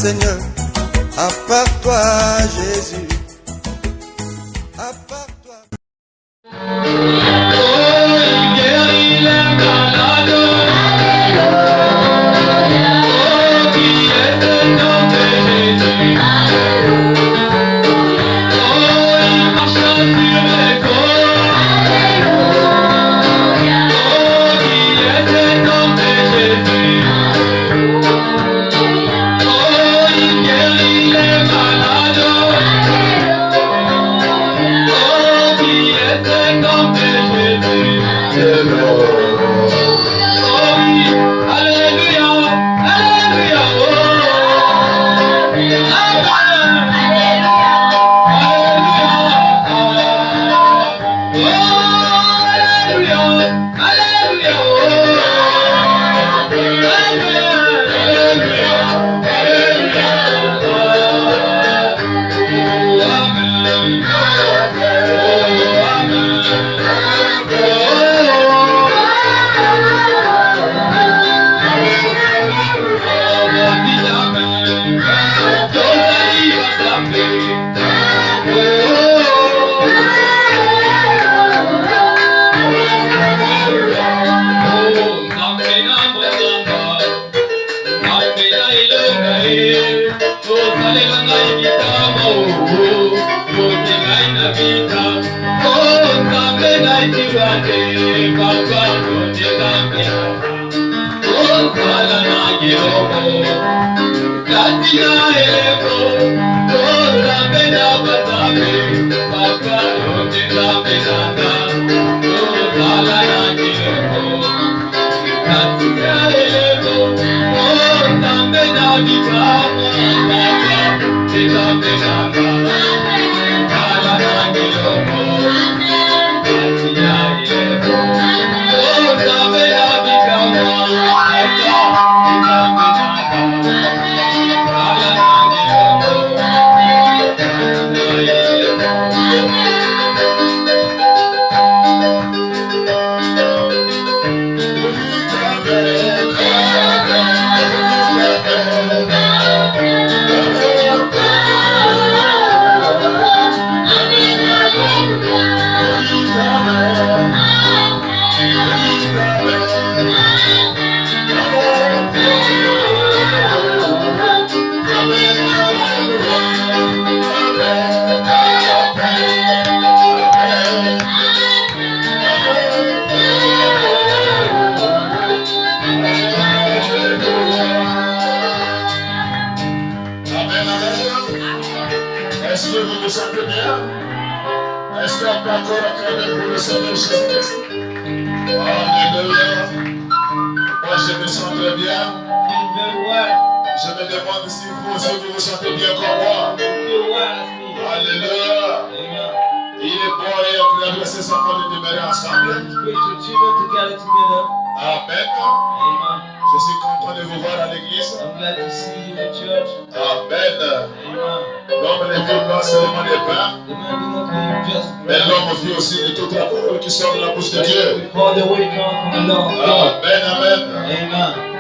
Seigneur, à part toi, Jésus, à part toi.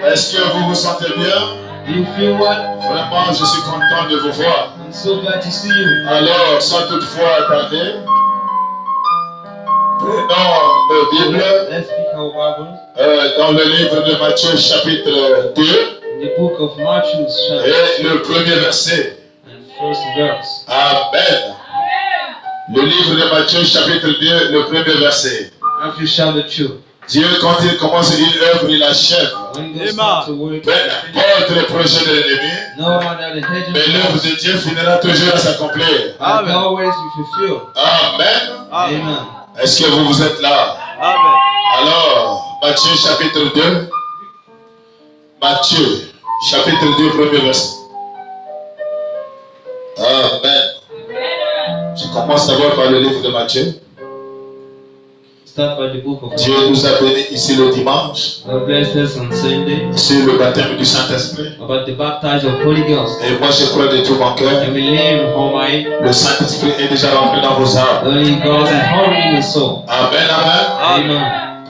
Est-ce que vous vous sentez bien? Vraiment, je suis content de vous voir. Alors, sans toutefois attarder, prenons nos Bibles dans le livre de Matthieu chapitre 2 et le premier verset. Amen. Le livre de Matthieu chapitre 2, le premier verset. Dieu, quand il commence une œuvre, il achève. Peu importe le projet de l'ennemi, mais l'œuvre de Dieu finira toujours à s'accomplir. Amen. Amen. Est-ce que vous êtes là? Amen. Alors, Matthieu chapitre 2. Matthieu chapitre 2, premier verset. Amen. Je commence d'abord par le livre de Matthieu. Dieu nous a bénis ici le dimanche sur le baptême du Saint-Esprit. Et moi je crois de tout mon cœur, le Saint-Esprit est déjà rentré dans vos âmes. Amen, amen.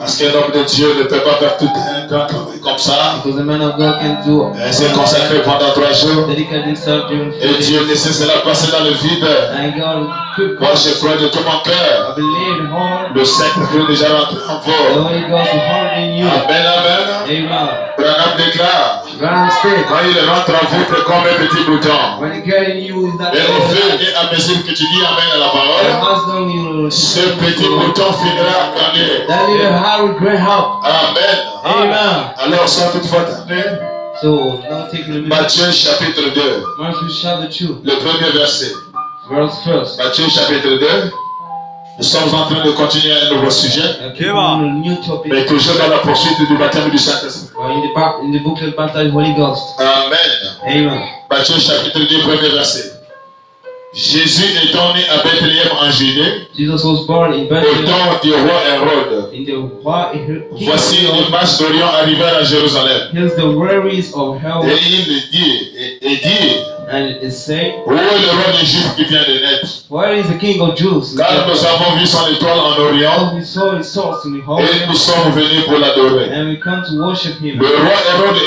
Parce qu'un homme de Dieu ne peut pas faire tout un grand travail comme ça. Because a man of God can do. Il s'est consacré pendant 3 jours. Dedicate himself during 4 Et days. Dieu laissait cela passer dans le vide. And God could. Moi, je crois de tout mon cœur. I believe hard. Le Saint-Esprit est déjà rentré en The vous. Holy Ghost is hard in you. Amen, amen. Amen. Branham déclare, Grand state. quand il rentre en vous, c'est comme un petit bouton. When he get in you, is that Et au fur et à mesure que tu dis Amen à la parole, ce petit bouton finira à gagner. that little heart will great help. Amen. Amen. Alors, sans toutefois tarder, So now taking a minute. Matthieu chapitre 2, Matthew chapter 2, le premier verset. verse first. Matthieu chapitre 2. Nous sommes en train de continuer un nouveau sujet, Okay, on a new topic. mais toujours dans la poursuite du baptême du Saint-Esprit. In the booklet baptized Holy Ghost. Amen. Amen. Matthieu chapitre 2, premier verset. Jésus étant né à Bethléem en Judée, Jesus was born in au Bethlehem. temps du roi Hérode. In the Voici les masses d'Orient arrivèrent à Jérusalem. here's the worries of hell, Et il dit, and it say, où est le roi des Juifs qui vient de naître? where is the King of Jews? Car nous avons vu son étoile en Orient We saw his source in the whole et nous sommes venus pour l'adorer. and we come to worship him. Le roi Hérode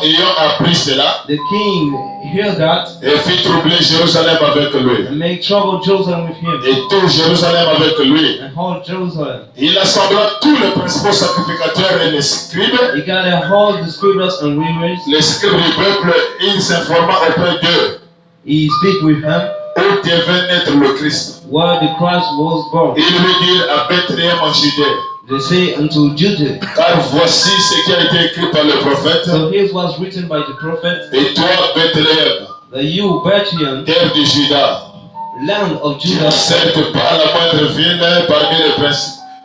ayant appris cela, The king heard that et fit troubler Jérusalem avec lui. and make trouble Jerusalem with him, Et tout Jérusalem avec lui. and hold Jerusalem. Il assembla tous les principaux sacrificateurs et les scribes, He got to hold the scribes and readers. les scribes du peuple, et il s'informa auprès d'eux He speak with him où devait naître le Christ. where the Christ was born. Il lui dit à Bethléem en Judée, They say unto Judah. car voici ce qui a été écrit par le prophète. So here's what's written by the prophet. Et toi, Bethléem, That you, Bethlehem, terre de Juda, land of qui n'est Judah, certes pas la moindre ville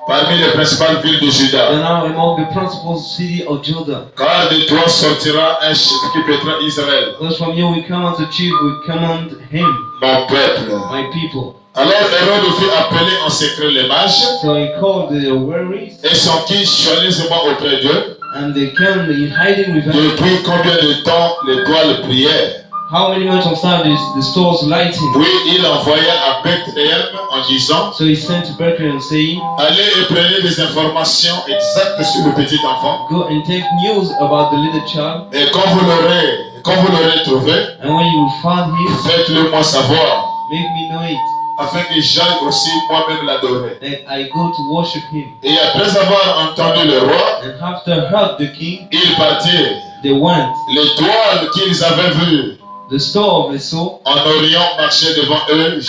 parmi les principales villes de Juda. and now among the principal city of Judah. Car de toi sortira un chef qui pétera Israël, Because from you we command the chief, we command him, mon peuple. my people. Alors Hérode fit appeler en secret les mages So he called the worries, et s'enquit soigneusement auprès d'eux. and they came in hiding with him. Depuis combien de temps l'étoile priait? How many months of time is the stores lighting? Puis il envoya à Bethléem en disant, So he sent to Bethlehem saying, allez et prenez des informations exactes sur le petit enfant. go and take news about the little child, Et quand vous l'aurez trouvé, and when you find him, faites-le moi savoir, make me know it, afin que j'aille aussi moi-même l'adorer. that I go to worship him. Et après avoir entendu le roi, And after heard the king, ils partirent. they went. L'étoile qu'ils avaient vue The star of the soul en Orient marchait devant eux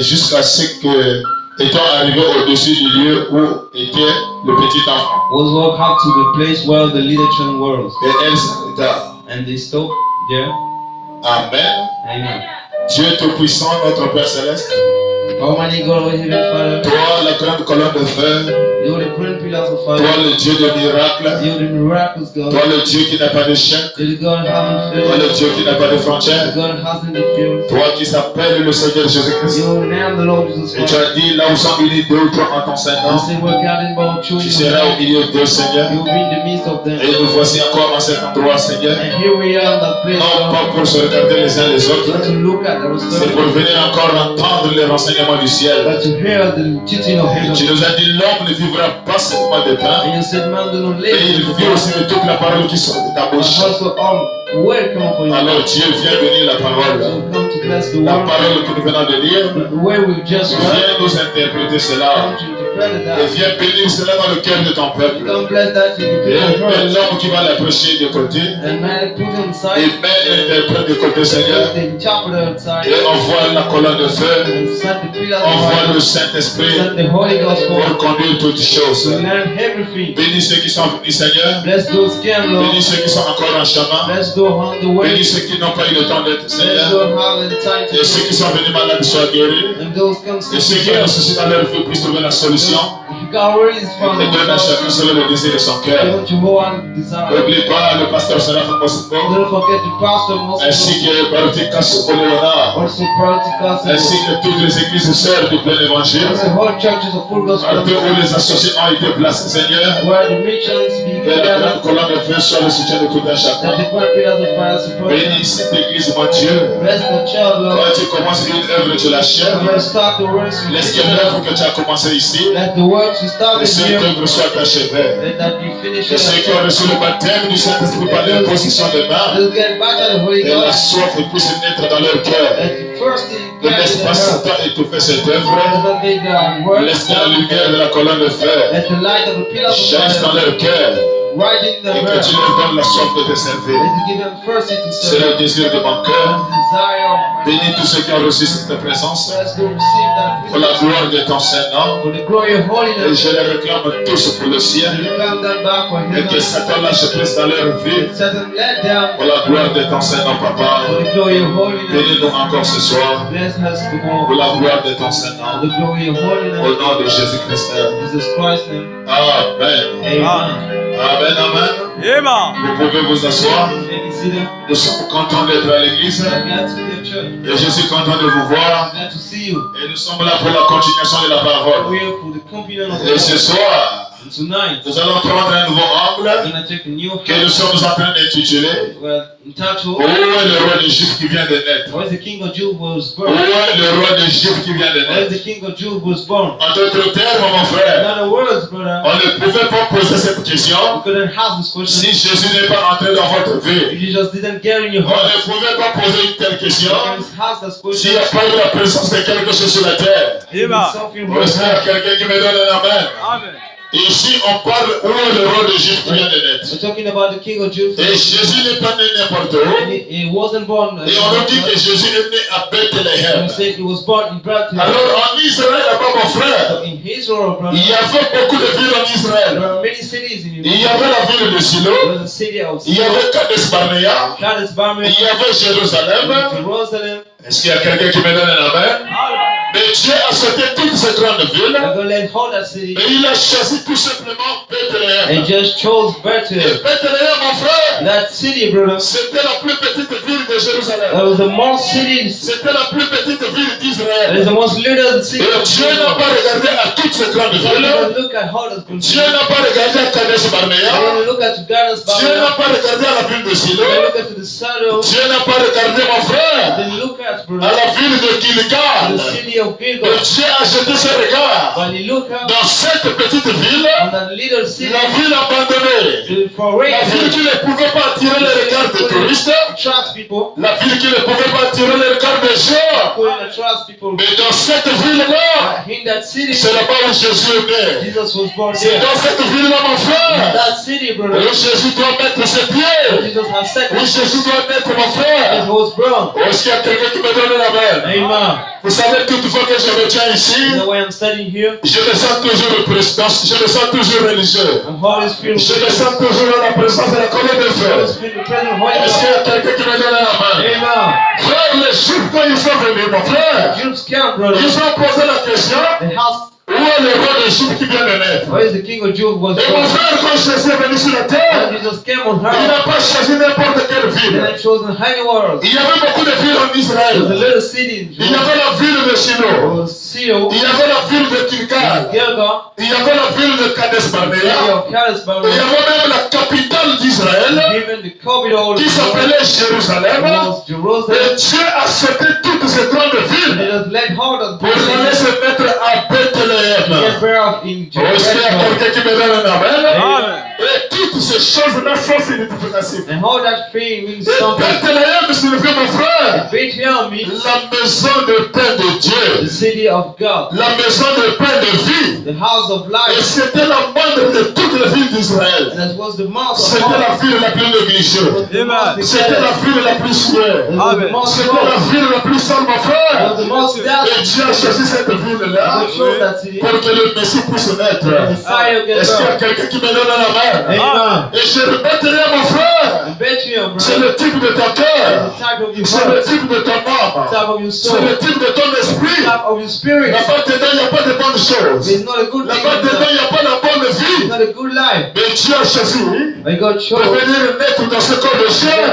jusqu'à ce que, étant arrivé au-dessus du lieu où était le petit enfant. was walked up to the place where the little child was, Et elle s'arrêta. and they stopped there. Amen. Amen. Dieu Tout-Puissant, notre Père Céleste, Almighty God, our Heavenly Father, toi la grande colonne de feu, you're the grand pillars of toi fire, le Dieu de miracles, you're the miraculous God, toi le Dieu qui n'a pas d'échec, you're the God having toi le faith, Dieu qui n'a pas de the frontières, God hasn't the fear. toi qui s'appelle le Seigneur Jésus-Christ. You're now the Lord Jesus Et tu Christ. as dit, là où sont unis deux ou trois en ton You Saint-Nom, say we're gathered by tu children. seras au milieu d'eux, Seigneur. You'll be in the midst of them. Et nous voici encore en cet endroit, Seigneur. And here we are in that place, Non God, pas pour se regarder les uns les autres, not to look at c'est pour ourselves, venir encore entendre les renseignements du ciel. but to hear the teaching of Tu heaven. nous as dit, l'homme ne vivra pas seulement de pain, And you said, man, do not et il live. vit aussi de toute la parole qui sort de ta But bouche. also all word come from you. Alors Dieu vient bénir la parole. So come to bless the La word. parole que nous venons de lire, The way we've just read, viens nous interpréter cela. come to interpret Et that. viens bénir cela dans le cœur de ton peuple. Come bless that in the Et people's mets hearts. l'homme qui va la prêcher de côté. And man, put it Et inside. mets l'interprète de côté, Seigneur. The interpreter inside. Et envoie la colonne de feu. And set the pillars Envoie inside. le Saint-Esprit Set the Holy Ghost pour forth. conduire toutes choses. To learn everything. Bénis ceux qui sont venus, Seigneur. Bless those scared, Lord. Bénis ceux qui sont encore en chemin. Bless those on the way. Bénis ceux qui n'ont pas eu le temps d'être, Bless Seigneur. those having time Et ceux qui to sont venus malades soient guéris. and those come Et ceux qui ont un souci dans leur vie puissent trouver la solution. God where is from. Et donne à chacun selon le désir de son cœur. Give to who one desire. N'oublie pas le pasteur Saraf Mosiko, Don't forget the pastor ainsi Moscow. que Baruti Kassokolona, Also Practical. ainsi que toutes les églises sœurs du plein évangile, The whole churches of full gospel. partout où les associés ont été placés, Seigneur, Where the missions be que la gathered. grande colonne de feu soit le soutien de tout un That chacun. the great pillars of fire support. Bénis cette église, mon Dieu. Bless the child, Lord. Quand tu commences une œuvre, tu l'achèves. When you start the works you Laisse que finish l'œuvre it. que tu as commencé ici, Let the works you que started cette here. œuvre soit achevée. Let that be finished. Que ceux qui ont reçu le baptême du Saint-Esprit par l'imposition des mains, They'll get back to the Holy que la Ghost. soif puisse naître dans leur cœur. Let the first thing Ne get laisse in pas their heart. Satan étouffer cette œuvre. Let they work. Laisse la lumière de la colonne de feu Let the light of the pillars of jaillisse dans fire leur cœur right in et their que tu heart. leur donnes la soif de te servir. Let it give them thirsty to C'est serve. le désir de mon cœur. The desire of my Bénis tous ceux qui ont reçu cette présence Bless to receive that pour la privilege. gloire de ton Saint-Nom. For the glory of Et holiness. je les réclame tous pour le ciel. Reclaim them back for Et que heaven. Satan lâche prise dans leur vie Satan let down pour la gloire de ton Saint-Nom, for Papa. the glory of holiness. Bénis-nous encore ce soir Bless us pour tomorrow. la gloire de ton For Saint-Nom. the glory of Au holiness. nom de Jésus-Christ. Jesus Christ's name. Amen. Amen. Amen, amen. Vous pouvez vous asseoir. Any seated. Nous sommes contents d'être à l'église. I'm glad to be at church. Et je suis content de vous voir. I'm glad to see you. Et nous sommes là pour la continuation de la parole. We're here for the completion of Et ce the soir, And tonight, nous allons prendre un nouveau we're angle going to take a new que nous sommes en train d'intituler. We're entitled, Où est le roi d'Égypte qui vient de naître? Where is the king of Judah was Où born? est le roi d'Égypte qui vient de Where is naître? the king of Judah was born? En d'autres termes, mon In frère, other words, brother, on ne pouvait pas poser cette question you couldn't ask this question si Jésus n'est pas entré dans votre vie. if you just didn't get in your On heart. ne pouvait pas poser une telle question You can ask this s'il question n'y a pas eu la présence de quelque chose sur la terre. if it's something wrong. Est-ce qu'il y a quelqu'un qui me donne un amen? Amen. Ici, on parle où est le roi d'Égypte qui vient de naître. We're talking about the king of Judah. Et Jésus n'est pas né n'importe où. He wasn't born. Et on nous dit que Jésus est né à Bethléem. We said he was born in Bethlehem. Alors en Israël, là-bas, mon frère, So in Israel, brother, il y avait beaucoup de villes en there Israël. are many cities in Il y Israel. avait la ville de Silo, There was a city of il y avait Kadesh Barnea, Kadesh Barnea, il y avait Jérusalem. Jerusalem. Est-ce qu'il y a quelqu'un qui me donne un amen? Mais Dieu a sauté toutes ces grandes villes I'm going to let hold that city. et il a choisi tout simplement Bethléem. And just chose Et Bethlehem. Bethléem, mon frère, That city, brother, c'était la plus petite ville de Jérusalem. that was the most city. C'était la plus petite ville That d'Israël. is the most little city. Et Dieu n'a pas regardé à toutes ces grandes So you villes. don't look at how that's going Dieu n'a pas regardé à Kadesh Barnea. You look at Kadesh Dieu n'a Barnea. pas regardé à la ville de Silo. Then look at the saddle. Dieu n'a pas regardé, mon frère, Then look at, à brother, la ville de Gilgal. the city of Et Gilgal. Dieu a jeté ses regards When you look at dans cette petite ville, on that little city, la ville abandonnée, the foreign, la ville qui ne pouvait pas attirer les regards des touristes, attract people. la ville qui ne pouvait pas attirer les regards des gens. Couldn't attract people. Mais dans cette ville-là, In that city, c'est là-bas où Jésus est né. Jesus was born C'est there. dans cette ville-là, mon In frère, that city, où brother, Jésus doit mettre ses pieds. Jesus has set Où Jésus doit mettre, mon frère. It was born. Est-ce qu'il y a quelqu'un qui me donne la main? Amen. Vous savez, toutefois que je me tiens ici, You know why I'm studying here? je me sens toujours le président, je me sens toujours religieux. I'm Holy Spirit. Je me sens toujours dans la présence de la colonne de Holy feu. Spirit, the present Holy Est-ce qu'il y a quelqu'un qui me donne la main? Amen. Frère, les Juifs, quand ils sont venus, mon frère, Jews came, brother. ils ont posé la question, The house. où est le roi d'Égypte qui vient de naître? Where is the king of Judah was Et mon born? frère, quand Jésus est venu sur la terre, When Jesus came on il earth, n'a pas choisi n'importe quelle he ville. had chosen any world. Il y avait beaucoup de villes en There was a Israël. little city in Il y Jerusalem. avait la ville de There Shiloh. was Seal, Il y avait la ville de Gilgal. Gilgal, Il y avait la ville de Kadesh city Barnea. of Kadesh Il y Barnea, avait même la capitale d'Israël even the capital of qui Israel s'appelait Jérusalem. was Et Jerusalem. Dieu a sauté toutes ces grandes And villes they just let hold of pour aller se mettre à get Bethléem. birth in Est-ce qu'il y a Jerusalem. quelqu'un qui me donne un amen? Amen. Et toutes ces choses-là sont significatives. And how that thing means Et something. Bethléem signifie, mon frère, Bethlehem means la maison de pain de the Dieu. city of God, La maison de pain de vie. the house of Et life. c'était la moindre de toutes les villes d'Israël. And that was the mouth of C'était la God. ville la plus négligée. Amen. C'était la ville la plus souillée. The most C'était la ville la plus sale, mon frère. the most Et death. Dieu a choisi cette ville-là God chose that city. pour que le Messie puisse naître. The Messiah get Est-ce qu'il y a birth. quelqu'un qui me donne la main? Amen. Et je répéterai, mon frère, And Bethlehem, c'est brother, le type de ton is cœur. the type of your C'est le heart. type de de ton âme. type of your C'est soul, le type de ton esprit. type of your spirit. Là-bas dedans, il n'y a pas de bonnes choses. There's not a good thing. Là-bas dedans, il n'y a pas la bonne It's vie. not a good life. Mais Dieu a choisi But God de chose venir naître dans ce corps de chair.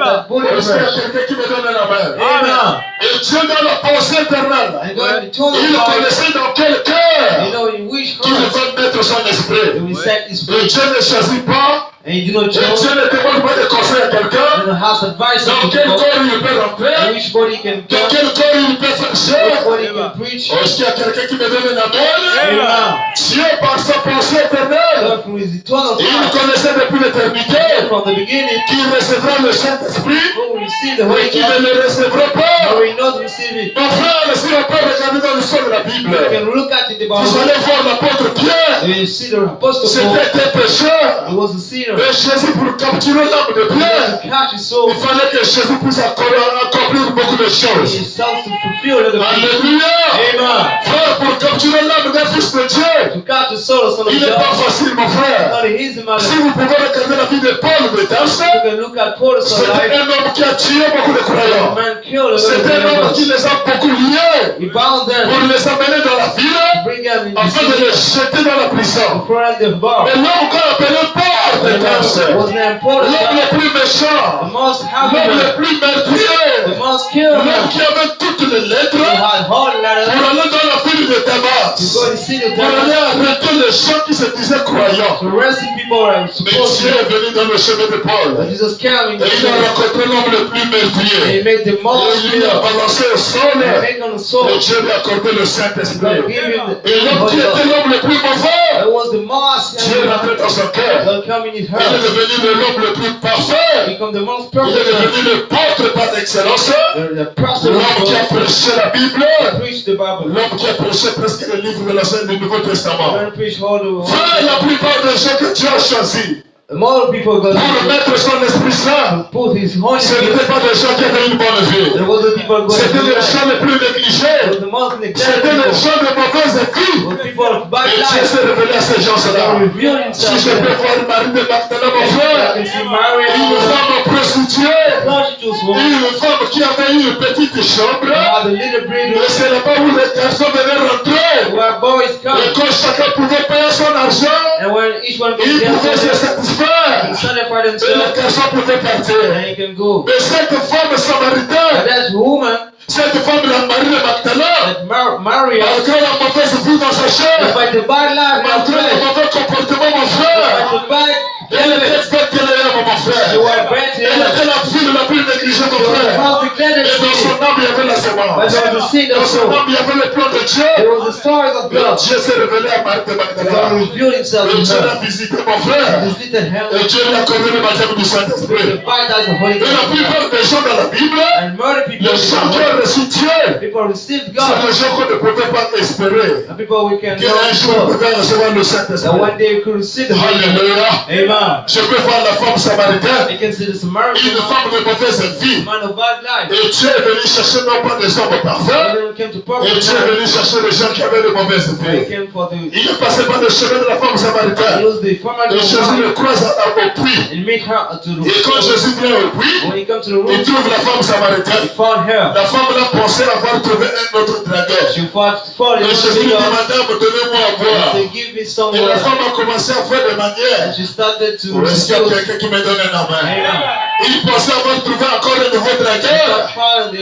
that body of Est-ce qu'il y a flesh. quelqu'un qui me donne la main? Amen. Et Dieu dans la pensée éternelle. And God told Il us, connaissait dans quel you cœur know, in which qu'il heart va mettre son esprit. He will set His Et spirit. Dieu ne choisit pas. And you do not Et Dieu chose. ne demande pas de conseil à quelqu'un. And has advice Dans on quel people. corps il peut In rentrer. which body can Dans come. quel corps il peut faire Which chair. body can preach. Est-ce qu'il y a quelqu'un qui me donne la main? Amen. Dieu par sa pensée éternelle. God from His eternal Et il heart. connaissait depuis l'éternité From the beginning, qu'il recevra le Saint-Esprit who will receive the et Holy qu'il ne Ghost, le recevra who pas. will not receive it. Mon frère, si on peut regarder dans l'histoire de la Bible, You can look at it vous about allez voir l'apôtre Pierre. you see the apostle Paul. C'était un pécheur. He was a sinner. Et Jésus, pour capturer l'âme de Pierre, To catch his soul, il fallait que Jésus puisse accomplir beaucoup de he choses. starts to fulfill a lot of things. Alléluia. Amen. Frère, pour capturer l'âme d'un fils de Dieu, To catch the soul of son of il n'est pas God, facile, mon it's frère. not an easy matter. Si vous pouvez regarder la vie de Paul de Tarse, You can look at Paul's c'était life. un homme qui a tué beaucoup de The croyants. man killed a lot of C'était un homme qui believers. les a beaucoup liés He bound them, pour les amener dans la ville bring them in the afin de city, les jeter dans la prison. throw them in the bar. Et l'homme qu'on appelait Paul de Tarse, Was named Paul, l'homme le the plus méchant, most happy l'homme le man, plus the meurtrier, most killed l'homme man. qui avait toutes les lettres He had hard pour letters aller dans la ville de to Damas, go to see the pour aller devil, arrêter les gens qui se disaient croyants. to arrest people who are Mais supposed Dieu to. est venu dans le chemin de Paul But Jesus came in et the il a church. rencontré l'homme le plus And meurtrier. he made the Et most il lui a killed. balancé au sol And make on the soul. et Dieu lui a accordé le God Saint-Esprit. gave him Et the l'homme qui Holy était Ghost. l'homme le plus mauvais, That was the most Dieu est rentré dans son cœur. God come in his Il est heart. devenu l'homme le plus parfait. Become the most Il est perfect man. devenu le porte par excellence. The pastor of L'homme qui a God. prêché la Bible. Preach the Bible. L'homme qui a prêché presque les livres de l'Ancien et du Nouveau Testament. Don't preach all the Frère, la plupart des gens que Dieu a choisis more people pour God mettre son Esprit Saint, put his Holy ce Spirit. n'étaient pas des gens qui avaient une bonne vie. There was the people God C'était les gens les plus There négligés. was the most neglected C'était les people. gens de mauvaise vie. Was people of bad Et Dieu life. s'est révélé à ces gens-là. God revealed Si himself je to peux them. voir Marie de Magdala, mon I frère, can see Mary une and femme prostituée, prostitutes woman. une femme qui avait une petite chambre, Had a little bread et c'est là-bas où les garçons venaient rentrer. where boys Et come. quand chacun pouvait payer son argent, And when each one il can pouvait se get satisfaire. and satisfy Et les themselves, garçons pouvaient partir. and you can go. Mais cette femme But samaritaine, that woman, cette femme, la Marie de Magdala, that Maria, malgré la mauvaise vie dans sa chair, despite the bad life in her malgré le flesh, mauvais comportement, mon frère, despite the bad elle était Bethléem, mon frère. she was better. Elle était la fille la plus négligée, mon She was frère. most declared Et dans son âme, il y avait la but semence. there was a seed Dans of son soul. âme, il y avait le plan de Dieu. There was the stars of Et God. Dieu s'est révélé à Marie de Magdala. God revealed himself Et to Dieu l'a her. visité, mon frère. He visited her Et Dieu lui a accordé le baptême du with the Saint-Esprit. baptized of Holy Et la Ghost. plupart des gens dans la Bible, And murder people, les gens qui ont reçu Dieu, people received c'est God. les gens qu'on ne pouvait pas espérer. And people we can Qu'un jour know pouvaient recevoir le that Saint-Esprit. one day we could receive the Holy Ghost. Alléluia. Amen. Je peux voir la femme samaritaine, You can see the Samaritan une femme de mauvaise vie. man of bad life. Et Dieu est venu chercher non pas des hommes parfaits, And then we came to et perfect Dieu est man. venu chercher des gens qui avaient de mauvaises We vies. came for the Il est passé par le chemin de la femme he samaritaine. was the former Et Jésus le croise au puits. and meet her to the Et quand Jésus vient au puits, when he comes to the il room, trouve la femme he samaritaine. found her. La femme l'a pensé avoir trouvé un autre dragueur. She fought Et in Jésus lui the dit, Madame, donnez-moi à boire. said, give me some Et la water. femme a commencé à faire des manières. And she started to Est-ce qu'il y a refuse. quelqu'un qui me donne un amen? Amen. Il pensait avoir trouvé encore un nouveau dragueur.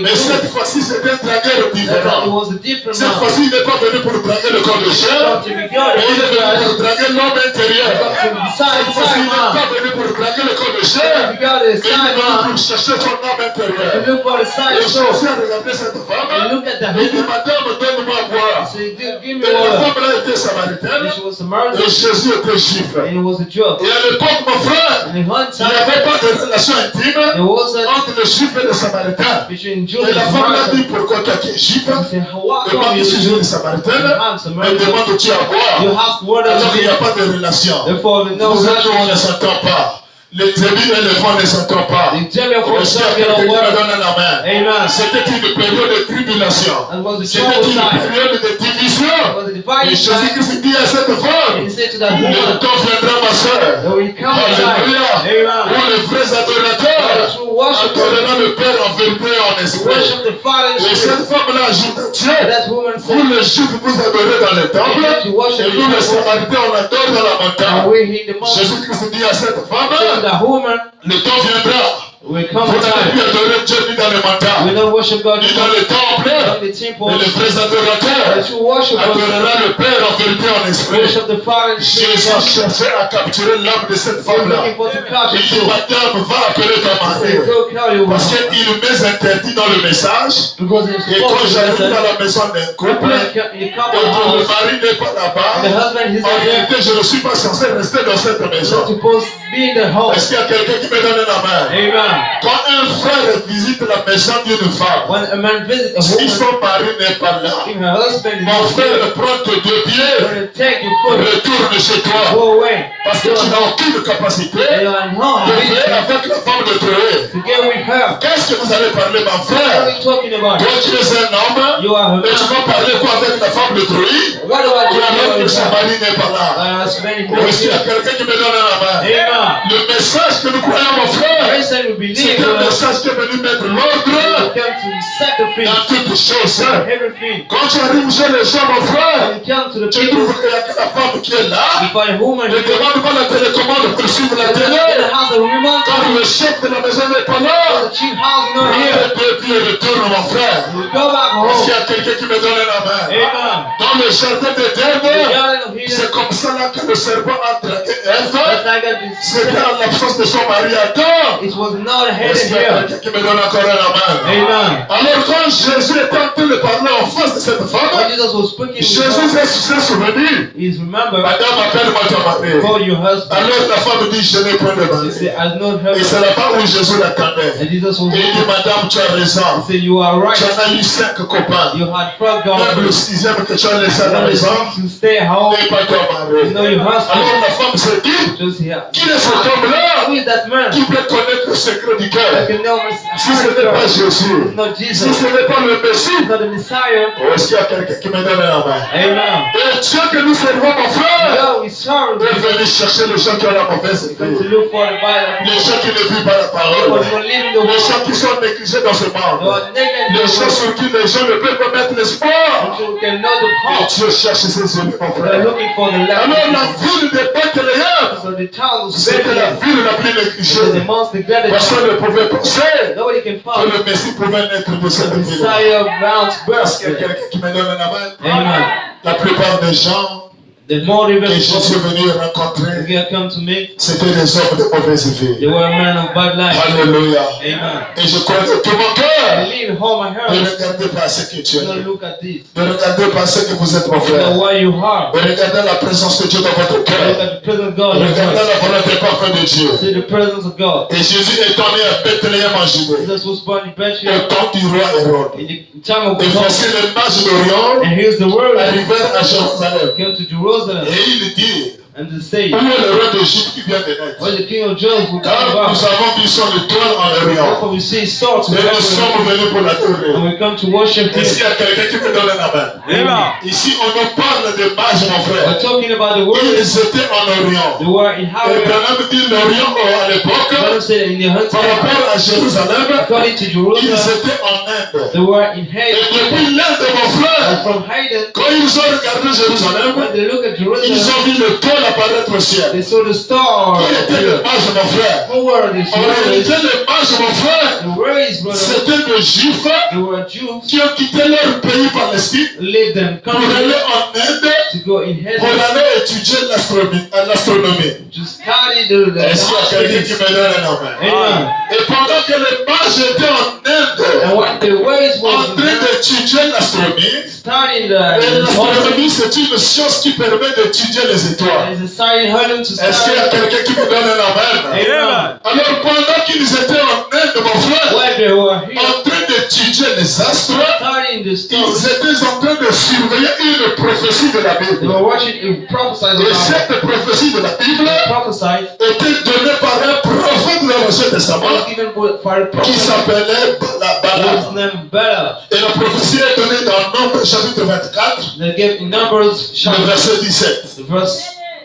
Mais cette fois-ci, c'est un dragueur That différent. it was a different Cette man. fois-ci, il n'est pas venu pour draguer le corps de chair, Come to be God. mais il est venu pour Come draguer l'homme intérieur. to beside Cette fois-ci, il n'est man. pas venu pour draguer le corps de Come chair, to God mais is il est side venu man. pour chercher son âme And intérieure. look for the Et side j'ai soul. aussi regardé cette And femme. look at the Il dit, woman. Madame, donne-moi à boire. Say, give me Et la water. femme là était samaritaine, And she was a et murderer. Jésus était juif. And it was a joke. Et à l'époque, mon frère, And in one il n'y avait time, pas de relation intime there was a entre le juif et le samaritain. between Jews Et la and femme l'a dit, Samaritans. pourquoi toi qui es juif, He said, how et come moi you qui suis Jews une samaritaine, and me Samaritans? demande-tu à You boire? have water Alors to il n'y a drink. pas de relation. Therefore, no Vous êtes on ne relation. s'entend pas. Les tribus et les vents ne s'entendent pas. The Jebel for Est-ce qu'il y a some quelqu'un qui get me water. donne la main? Amen. C'était une période de tribulation. That was the C'était trouble une time. période de division. That was the dividing Et Jésus-Christ dit à cette and femme, he said to that le woman, temps viendra, ma soeur, that will come a time, Alléluia, où amen, les vrais adorateurs to worship adoreront le Père en vérité et en to esprit. worship the Father in Et spirit. cette femme-là ajoute, And Dieu, that woman vous said, les Juifs, vous adorez dans les temples, et nous les Samaritains, on adore dans la and montagne. we in the moment, Jésus-Christ dit à cette to femme, that woman, le temps viendra, will vous come a n'allez plus time, adorer Dieu ni dans les we montagnes, don't worship God ni dans les temples, in the et temple, les vrais adorateurs but you worship God, adoreront le Père en vérité et en esprit. worship the Father in spirit. Jésus cherchait à capturer l'âme de cette He's femme-là. looking for to capture Il dit, you. madame, va appeler ta He mari. said, go call your Parce woman. qu'il met interdit dans le message. Because it's Et quand supposed to j'arrive listen. dans la maison d'un couple, When et you come to que the le house, mari n'est pas là-bas, and the husband is en not there, réalité, je ne suis pas censé rester dans cette you're maison. not supposed to be in the home. Est-ce qu'il y a quelqu'un qui me donne la main? Amen. Quand un frère visite la maison d'une femme, When a man visits a si woman, son mari n'est pas là, if her husband is mon not there, frère prend tes deux pieds, you're going to take your foot, retourne chez toi. go away. Parce que tu n'as aucune capacité And you're in home, de faire avec la femme de Troé. to get with her. Qu'est-ce que vous allez parler, mon What are frère? we talking about? Toi, tu es un homme, You are a et tu man. vas parler quoi avec la femme de Troé? What do I Ou alors do que son with her? mari n'est pas là. Husband is Ou not est-ce qu'il y a here. quelqu'un qui me donne la main? Amen. Le message que nous croyons, mon frère, Person will believe c'est un message qui est venu mettre you l'ordre come to set the free, dans toutes choses. everything. Quand tu arrives chez les gens, mon frère, When you come to the tu people, trouves qu'il n'y a que la femme qui est là. you find a woman Ne here. demande pas la télécommande pour suivre la In télé. the house of women, Quand le chef de la maison n'est pas là, the chief house is not prends here. tes deux pieds et retourne, mon frère. You go back Est-ce qu'il y home. a quelqu'un qui me donne la main? Amen. Dans le jardin The d'Éden, garden of Eden, c'est comme ça là que le serpent a traqué that's Ève. like that. C'était en l'absence de son mari Adam. It was not Est-ce headed qu'il y a here. quelqu'un qui me donne encore la main? Amen. Alors quand Jésus était en train de parler en face de cette When femme, Jesus was speaking with Jésus her, s'est souvenu. he's remembered, Madame, appelle-moi ton mari. call your husband. Alors la femme dit, je n'ai point de He mari. said, I've not Et heard. c'est là-bas où Jésus l'attendait. And Jesus was Et il dit, Madame, tu as raison. He said, you are Tu right. en as eu 5 copains. You had 12 Même le girlfriends. 6e que tu as laissé à You la know, maison to stay at home. n'est pas ton You know mari. your husband. Alors la femme se dit, Just here. qui est cet homme-là Who is that man? qui peut connaître le secret du I cœur? can know Si ce n'est pas Jésus, it's not si Jesus. ce n'est pas le Messie, It's not the Messiah. est-ce qu'il y a quelqu'un qui me donne la main? Amen. Et Dieu que nous servons, mon frère, No, we serve. est venu chercher les gens qui ont la mauvaise Come to vie, look for the Bible. les gens qui ne vivent pas la parole, Because we're living the les world. gens qui sont négligés dans ce They monde, are naked in les the gens world. sur qui les gens ne peuvent pas mettre l'espoir. Until we can know the Et path. Dieu cherche ces hommes, mon They're frère. looking for the Alors la left. ville de Bethléem, So the town was c'était la Bethlehem. ville la plus It was négligée. amongst the gathered. Personne ne pouvait penser Nobody can que follow. le Messie pouvait naître de The cette ville. Messiah of Mount Est-ce qu'il y a birth. quelqu'un qui me donne la main? Amen. La plupart des gens The more que even Jésus est venu rencontrer, we have come to meet, c'était des hommes de mauvaise they vie. were a man of bad life. Alléluia. Amen. Et je crois de tout mon I cœur, believe home I ne heard. regardez pas ce que tu es. Don't look at this. Ne regardez pas ce que vous êtes, mon Look at frère. where you are. Mais regardez la présence de Dieu dans votre Look cœur. at the presence of God in your Regardez heart. la volonté parfaite de Dieu. See the presence of God. Et Jésus est né à Bethléem en Judée, Jesus was born in au Bethlehem temps du roi Hérode. in the time of Et the voici les mages d'Orient And here's the word that arrivèrent à Jérusalem. came to Jerusalem Et il dit, and they say, où est le roi d'Égypte qui vient de naître? when the king of Joseph will come Car nous about, avons vu son étoile en Orient. therefore we see swords Et nous sommes venus pour l'adorer. and we come to worship Est-ce qu'il him. y a quelqu'un qui me donne la main? Amen. Ici, on nous parle des mages, mon We're frère. talking about the word. Ils étaient en Orient. They were in Et Harvard. Branham dit l'Orient à l'époque, Bible said in the hunting, par rapport à Jérusalem, according to ils Jerusalem, étaient en Inde. they were in Et Haydn. depuis l'Inde, mon And frère, from Haydn, quand ils ont regardé Jérusalem, when they look at ils Jerusalem, ont vu l'étoile apparaître au ciel. they saw the star. Qui étaient les mages, mon frère? Who were these En réalité, brothers? les mages, mon frère, The race, brother, c'était des Juifs they were Jews qui ont quitté leur pays Palestine who lived in pour aller country en Inde to go in pour heaven aller étudier l'astronomie. to study the Est-ce qu'il y a quelqu'un qui me donne un amen? Amen. Et pendant que les mages étaient en And Inde, when the ways en was train d'étudier l'astronomie, studying et the l'astronomie, c'est une science qui permet d'étudier les étoiles. is a study Haydn to Est-ce qu'il y a study. quelqu'un qui me donne un amen? Amen. Alors pendant qu'ils étaient en Inde, mon frère, When they were here en train d'étudier étudiaient les astres, studying the ils stars, étaient en train de surveiller une prophétie de la they Bible. were watching a prophesied Et about cette prophétie de la Bible prophesied était donnée par un prophète dans l'Ancien Testament was given for a qui prophet s'appelait whose Balaam. name Balaam. Et la prophétie est donnée dans Nombre chapitre 24, They gave in Numbers le chapter verset 17. the verse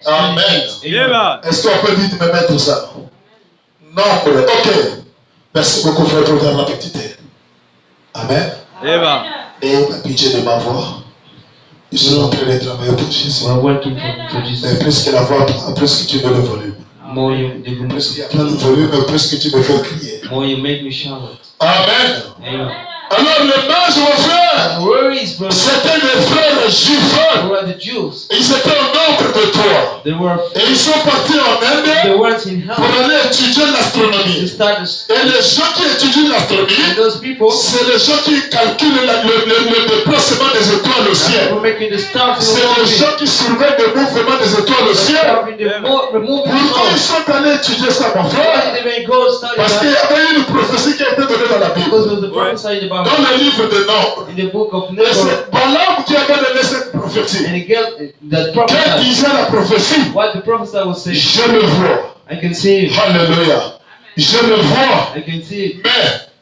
Amen. 28. Amen. Est-ce qu'on peut vite me mettre ça? Nombre. Ok. Merci beaucoup, frère, pour faire la petite. Amen. Amen. Et la pitié de ma voix. Je suis en train de travailler pour Jésus. We're working for Mais Jesus. plus que la voix, plus que tu veux le volume. More you give Plus qu'il y a plein de volume, plus que tu me fais crier. more you make me shout. Amen. Amen. Alors les mages, mon frère, Where is brother? c'était des frères juifs. Where are the Jews? Ils étaient au nombre de toi. They were Et ils sont partis en they Inde weren't in pour hell. aller étudier They l'astronomie. started Et les gens qui étudient and l'astronomie, those people c'est les gens qui calculent le déplacement des étoiles au ciel. were making the stars in C'est the les movie. gens qui surveillent le mouvement des étoiles au ciel. Removing the Pourquoi ils stars. sont allés étudier ça, mon Why frère? did they go study Parce qu'il y that? avait une prophétie qui a été donnée dans la Because Bible, it was prophesied about dans le livre de Nombre. in the book of Et Numbers. c'est Balaam qui avait donné cette prophétie. And he gave that Quelle prophesied. disait la prophétie? What the prophet was saying. Je le vois. I can see it. Alléluia. Je le vois. I can see it.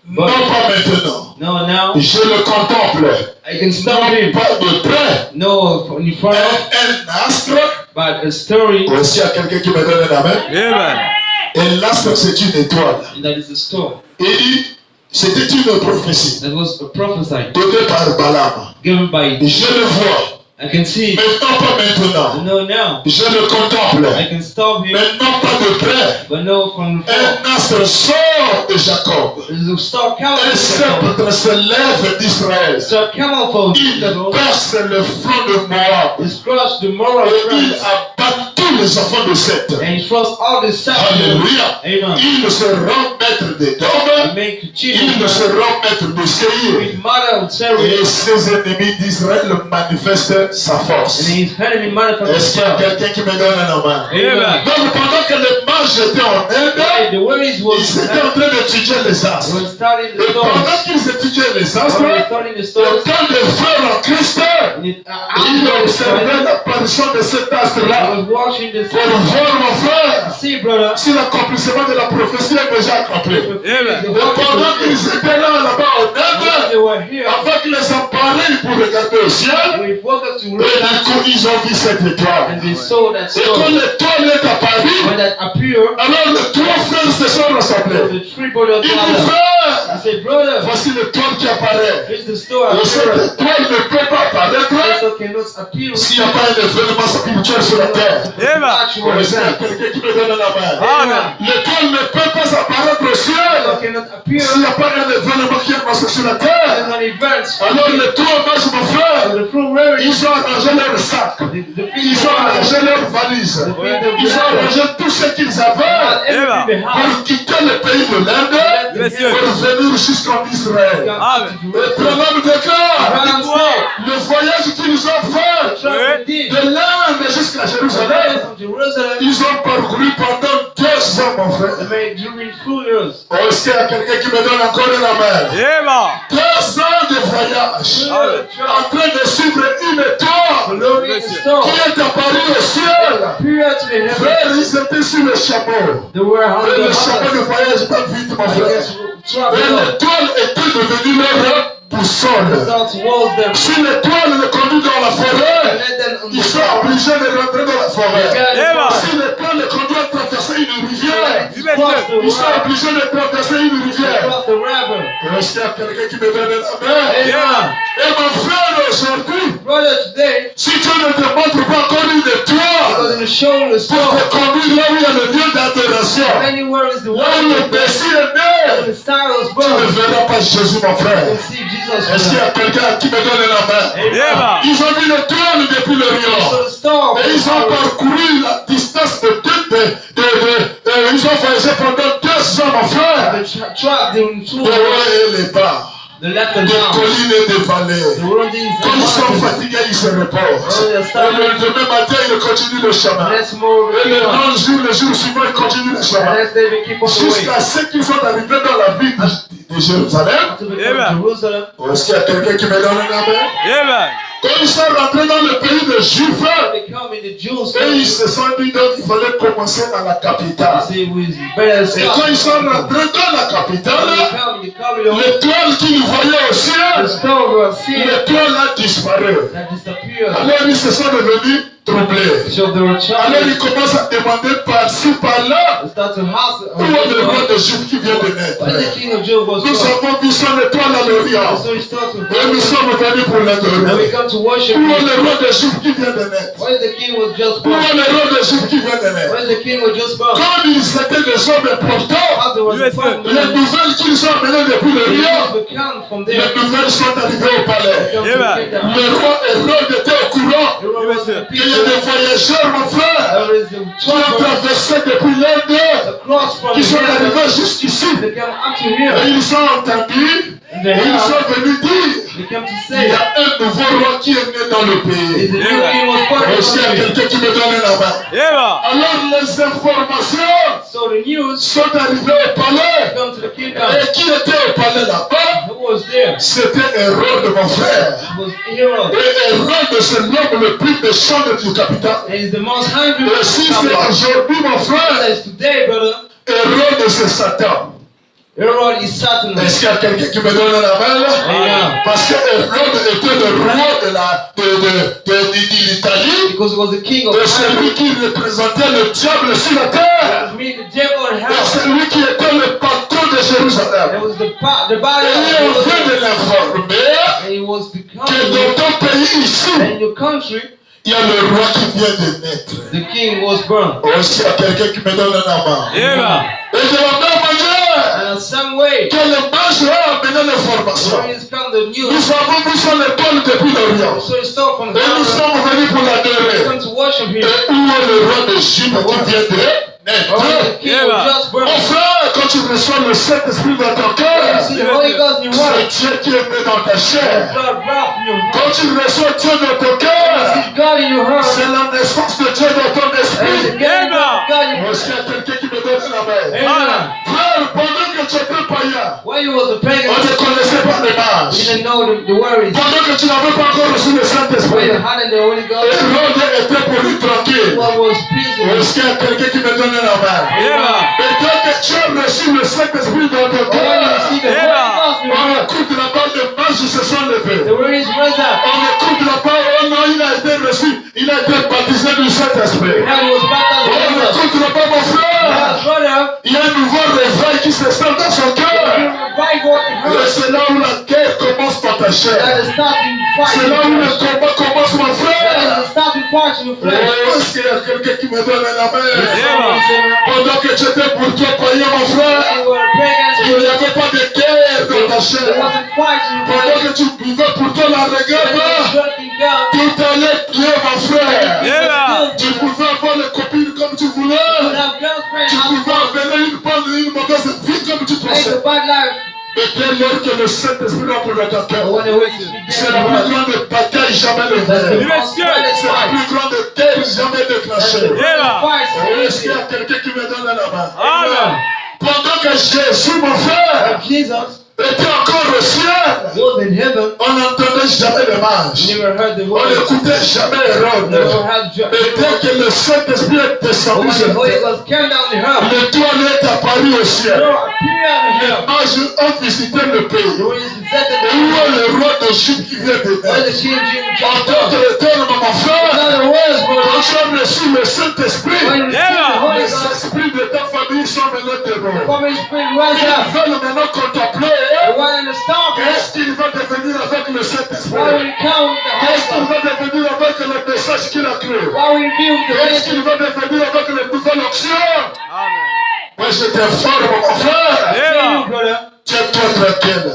Mais non pas maintenant. No, now Je le contemple. I can stop Non him. pas de près. No, in front of, Un astre. but a story. Est-ce qu'il y a quelqu'un qui me donne un amen? Amen. Et l'astre, c'est une étoile. That is a story. Et dit, c'était une prophétie That was prophesied. donnée par Balaam. Given by. Je le vois. I can see it. Mais non pas maintenant. No, now. Je le contemple. I can stop him. Mais non pas de près. But no, from the front. Un astre sort de Jacob. There's a star Un camel. sceptre se lève d'Israël. Star camel for Il perce le front de Moab. He's crushed the moral Et il friends. abat tous les enfants de Seth. And he throws all the sacrifice. Alléluia. Amen. Il se rend maître des He dômes. make chief Il se rend maître de Séir. with mother of Sarah. Et ses ennemis d'Israël manifestent sa And force. his enemy manifested Est-ce qu'il y a himself. quelqu'un qui me donne un amen? Amen. Donc pendant que les mages étaient en Right, Inde, the worries was ils étaient en train d'étudier les astres. they were studying the Et pendant stars. qu'ils étudiaient les astres, When they were studying the le stars, temps des frères en Christ, il observait l'apparition de cet I astre-là. was watching the Pour stars. voir, mon frère, See, brother, si l'accomplissement de la prophétie est déjà accompli. Et Amen. pendant qu'ils étaient là-bas en when they Inde, were here, avec les appareils pour regarder au ciel, we focused to et read du coup, ils ont vu cette étoile. and they saw that Et quand star. l'étoile est apparue, When that appeared, alors les trois frères se sont rassemblés. the three brothers Ils disent, gathered. frère, I said, brother, voici l'étoile qui apparaît. here's the star. Et cette appeared. étoile ne peut pas apparaître Also cannot appear. s'il n'y a pas un événement spirituel sur la terre. Amen. Actual Est-ce qu'il y a event. quelqu'un qui me donne la main? Amen. L'étoile ne peut pas apparaître au ciel Also cannot appear. s'il n'y a pas un événement qui est passé sur la terre. There's an event. Alors les trois mages, mon frère, The true reverend, ils ont arrangé leur sac. the Ils ont arrangé leur valise. Ils ont arrangé tout ce qu'ils avaient pour quitter le pays de l'Inde Monsieur. pour venir jusqu'en Israël. Amen. Et Branham déclare, le voyage qu'ils ont fait de l'Inde jusqu'à Jérusalem, ils ont parcouru pendant 2 ans, mon frère. Oh, est-ce qu'il y a quelqu'un qui me donne encore la main? Amen. 2 ans de voyage en train de suivre une étoile qui est apparue au ciel. Frère, ils étaient sur le chameau. Et le chameau de voyage pas vite, mon frère. Et l'étoile était devenue leur boussole. Si l'étoile le conduit dans la forêt, ils sont obligés de rentrer dans la forêt. Si l'étoile le conduit à traverser une rivière, ils sont obligés de traverser une rivière. Est-ce qu'il y a quelqu'un qui me donne la main? Et mon frère, aujourd'hui, Brother, today, si tu ne te montres pas encore une étoile to show the pour star, te conduire là où il y a le lieu d'adoration, anywhere is the là où le one, Messie est né, the star was tu ne born. verras pas Jésus, mon You frère. can see Jesus. Est-ce qu'il y a quelqu'un qui me donne la main? Amen. Ils ont vu l'étoile depuis l'Orient. So the star, Et ils ont parcouru la distance de ils ont voyagé pendant 2 ans, mon frère. the track, the De haut et les bas. They left them des down. collines et des vallées. The surroundings Quand ils sont and fatigués, ils se reposent. Oh, yes, sir. Et le lendemain matin, ils continuent le chemin. let's move Et le on. le jour suivant, ils continuent le And chemin. let's they keep on the way. Jusqu'à ce qu'ils sont arrivés dans la ville de Jérusalem. Until they come to Jerusalem. Est-ce qu'il y a quelqu'un qui me donne un amen? Amen. Quand ils sont rentrés dans le pays de Juifs, They come in the Jews. et ils se sont dit donc qu'il fallait commencer dans la capitale. Say we better Et stop. quand ils sont rentrés dans la capitale, l'étoile qu'ils voyaient au The ciel, star was seen l'étoile a disparu. that disappeared. Alors ils se sont devenus troublés. So they were Alors ils trying commencent à demander par-ci, par-là, to start to house. où est le roi de Juifs qui vient de naître? Why the king of Judah was Nous born? avons vu son étoile à l'Orient. So he starts to Et nous sommes venus pour and we l'adorer. come to worship Où est him. le roi de Juifs qui vient de naître? Why the king was just Où born? est le roi de Juifs qui vient de naître? Why the king was just born? Comme ils étaient des hommes importants, How there was a USA. problem. les nouvelles qu'ils ont amenées depuis The l'Orient, news would come from les there. nouvelles sont arrivées au palais. Come to Amen. the kingdom. Le roi Hérode était au courant Everyone was in qu'il y a des voyageurs, mon frère, There is the qui ont trouble traversé depuis l'Inde, across from qui sont the arrivés jusqu'ici. They come up to Et here. ils ont entendu, And et they ils have. sont venus dire, They come to il say y a un nouveau roi qui est né dans le is pays. the new king was born. Est-ce qu'il y a quelqu'un qui me donne la main? Amen. Alors les informations So the news sont arrivées au palais. come to the kingdom. Et qui était au palais là-bas? Who was there? C'était Hérode, mon frère. It was Herod. Et Hérode, c'est l'homme le plus méchant du capital. And he's the most hungry. Et si c'est aujourd'hui, mon frère, As today, brother, Hérode, c'est Satan. Herod is Satan. Est-ce qu'il y a quelqu'un qui me donne la main là? Amen. Parce que Hérode était le roi de l'Italie. Because he was the king of Et c'est Hungary. lui qui représentait le diable sur la terre. It means the devil in Et hell. c'est lui qui était le patron de Jérusalem. It was the body Et on of vient de Jerusalem. l'informer And he was the que country. dans ton pays ici, And in your country, il y a le roi qui vient de naître. the king was born. Est-ce qu'il y a quelqu'un qui me donne un amas? Amen. Et de la même manière And in some way, que le mages ont amené l'information. when it's come the news, Nous avons vu son étoile depuis l'Orient. so he stole from Et nous the sommes venus pour we l'adorer. come to worship Et him. où est le roi de Chypre qui vient de naître? The king was just born. Mon frère, quand tu reçois le Saint-Esprit dans ton cœur, You see the Holy Ghost in your c'est heart. Dieu qui est né dans ta chair. God brought from your heart. Quand tu reçois Dieu dans ton You cœur, see God in your heart. c'est la naissance de Dieu dans ton And the esprit. getting of God in your Est-ce qu'il y a quelqu'un qui me donne la main? Amen. Frère, pendant que tu étais païen, While you was a pagan, on ne connaissait pas les you mages. didn't know the worries. Pendant que tu n'avais pas encore reçu le When Saint-Esprit, you had the Holy Ghost, Hérode était pour lui tranquille. what was pleasing. Est-ce qu'il y a quelqu'un qui me donne la main? Amen. Et quand tu as reçu le Saint-Esprit dans ton When you cœur, see the Holy Ghost in your on heart, écoute là-bas, les mages se sont levés. the worries rose up. On écoute là-bas, oh non, il a été reçu, il a été baptisé du Saint-Esprit. Now he was baptized On in the Holy Ghost. écoute là-bas, mon frère. Now, brother, Il y a un nouveau réveil qui s'installe dans son cœur. revival in Et her. c'est là où la guerre commence dans ta chair. That is starting fight. C'est là où le combat commence, mon That is frère. the starting fight in your flesh. Est-ce qu'il y a quelqu'un qui me donne la main? Amen. Pendant que tu étais pour toi, païen, mon frère, You were pagans. il n'y avait pas de guerre dans ta There chair. wasn't fight in your Pendant flesh. que tu vivais pour toi la When you regarde, were drinking God, tout allait bien, mon frère. Amen. Tu pouvais avoir les copines comme tu you would voulais. have girlfriend, Tu have pouvais fun, amener une bonne, une mauvaise vie comme tu make pensais. a bad life. Mais dès lors que le Saint-Esprit entre dans ton cœur, But when the Holy Spirit c'est la plus grande bataille jamais that's the levée. most greatest C'est la fight. plus grande guerre jamais That's the déclenchée. greatest fight. Est-ce qu'il y a quelqu'un qui me donne la main? Amen. Pendant que Jésus, mon frère, Jesus était encore au ciel, was in heaven. on n'entendait jamais les mages. You never heard the On voice. n'écoutait jamais You never Hérode. heard Mais dès que le Saint-Esprit est But descendu when sur the Holy terre, Ghost came down to her, l'étoile est apparue au ciel. there appeared in Les her. mages ont visité le The pays. Holy Spirit said Et to où them, est le roi de Chypre qui vient de when the naître? king Jim En jumped d'autres up. termes, mon In frère, other words, quand brother, tu as reçu le Saint-Esprit, when you receive the Holy les Ghost, esprits de ta famille sont maintenant the dehors. Holy Spirit rose Ils up. veulent maintenant contempler The one in the star, qu'est-ce qu'il va devenir avec le why Saint-Esprit. will he come with the Qu'est-ce qu'il Holy Ghost? va devenir avec le message qu'il a cru. Why will he be with the Qu'est-ce Holy qu'il va devenir avec les nouvelles options. Amen. Moi je t'informe, mon frère, Amen. brother? tiens-toi tranquille.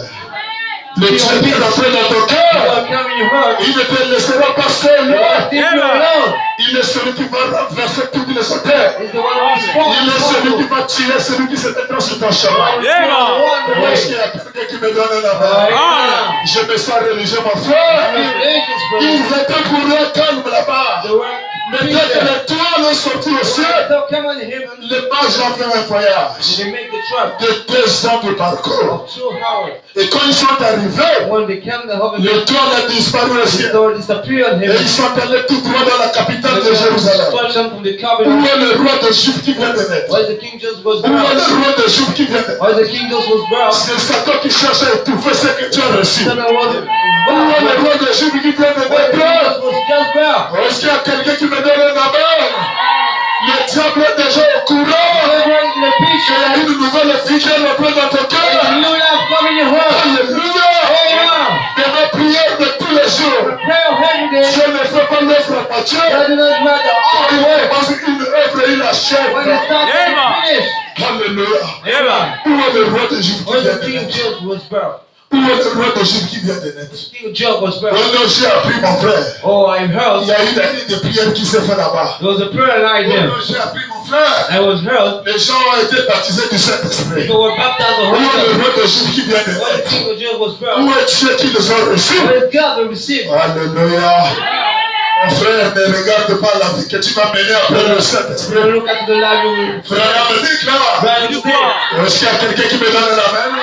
Le Dieu qui est entré dans ton cœur, God come in your heart. il ne te laissera pas seul. Leave you alone. Il est celui qui va renverser toutes les auteurs. He's the one who's strong. Il est celui qui va tuer celui qui se détend sur ton chemin. Amen. Est-ce qu'il y a quelqu'un qui me donne la main? Amen. Je me sens religieux, mon frère. Religious, brother. Ils étaient pour eux calmes là-bas. They were Mais dès que les toits sont sortis au ciel, they'll come on heaven. les mages ont fait un voyage They make the trap de 2 ans de parcours. of 2 hours. Et quand ils sont arrivés, When they came to heaven, le toit a disparu au the ciel. door disappeared in Et heaven. ils sont allés tout droit dans la capitale de Jérusalem. Destruction from the Où capital. est le roi de Juifs qui vient de naître? Why the king just was Où est born? le roi de Juifs qui vient de naître? Why the king just was born? C'est Satan qui cherche à étouffer ce que tu as reçu. Satan wasn't Où est le born. roi de Juifs qui vient de Why the king naître? just was just born? Est-ce qu'il y a quelqu'un qui me donne un amen? Le diable est déjà au courant. Right in the Il y picture. a une nouvelle figure après dans ton A cœur. new life coming in your heart. Alléluia. Amen. De nos prières de tous les jours. Pray of every day. Je ne fais pas l'œuvre à Dieu. That does not matter. All Il the way. commence une œuvre et il When you achève. start to finish. Alléluia. Où est le roi de Juifs qui Why vient the de king naître? just was born? Où est le roi de Juifs qui vient de naître? King Job was born. Oh non, j'ai appris mon frère. Oh, I've Il heard. y a eu une ligne de prière qui s'est faite là-bas. There was a prayer line Oh there. non, j'ai appris mon frère. I was heard. Les gens ont été baptisés du Saint-Esprit. People were baptized Où of Holy est le Ghost. roi de Juifs qui vient de Why the naître? king of Job was Où born? est Dieu qui les a reçus? Why is God the receive? Alléluia. Mon frère, ne regarde pas la vie que tu vas mener après le Saint-Esprit. When you look at the life, you will Frère, me déclare. brand new day. Est-ce qu'il y a quelqu'un qui me donne la main?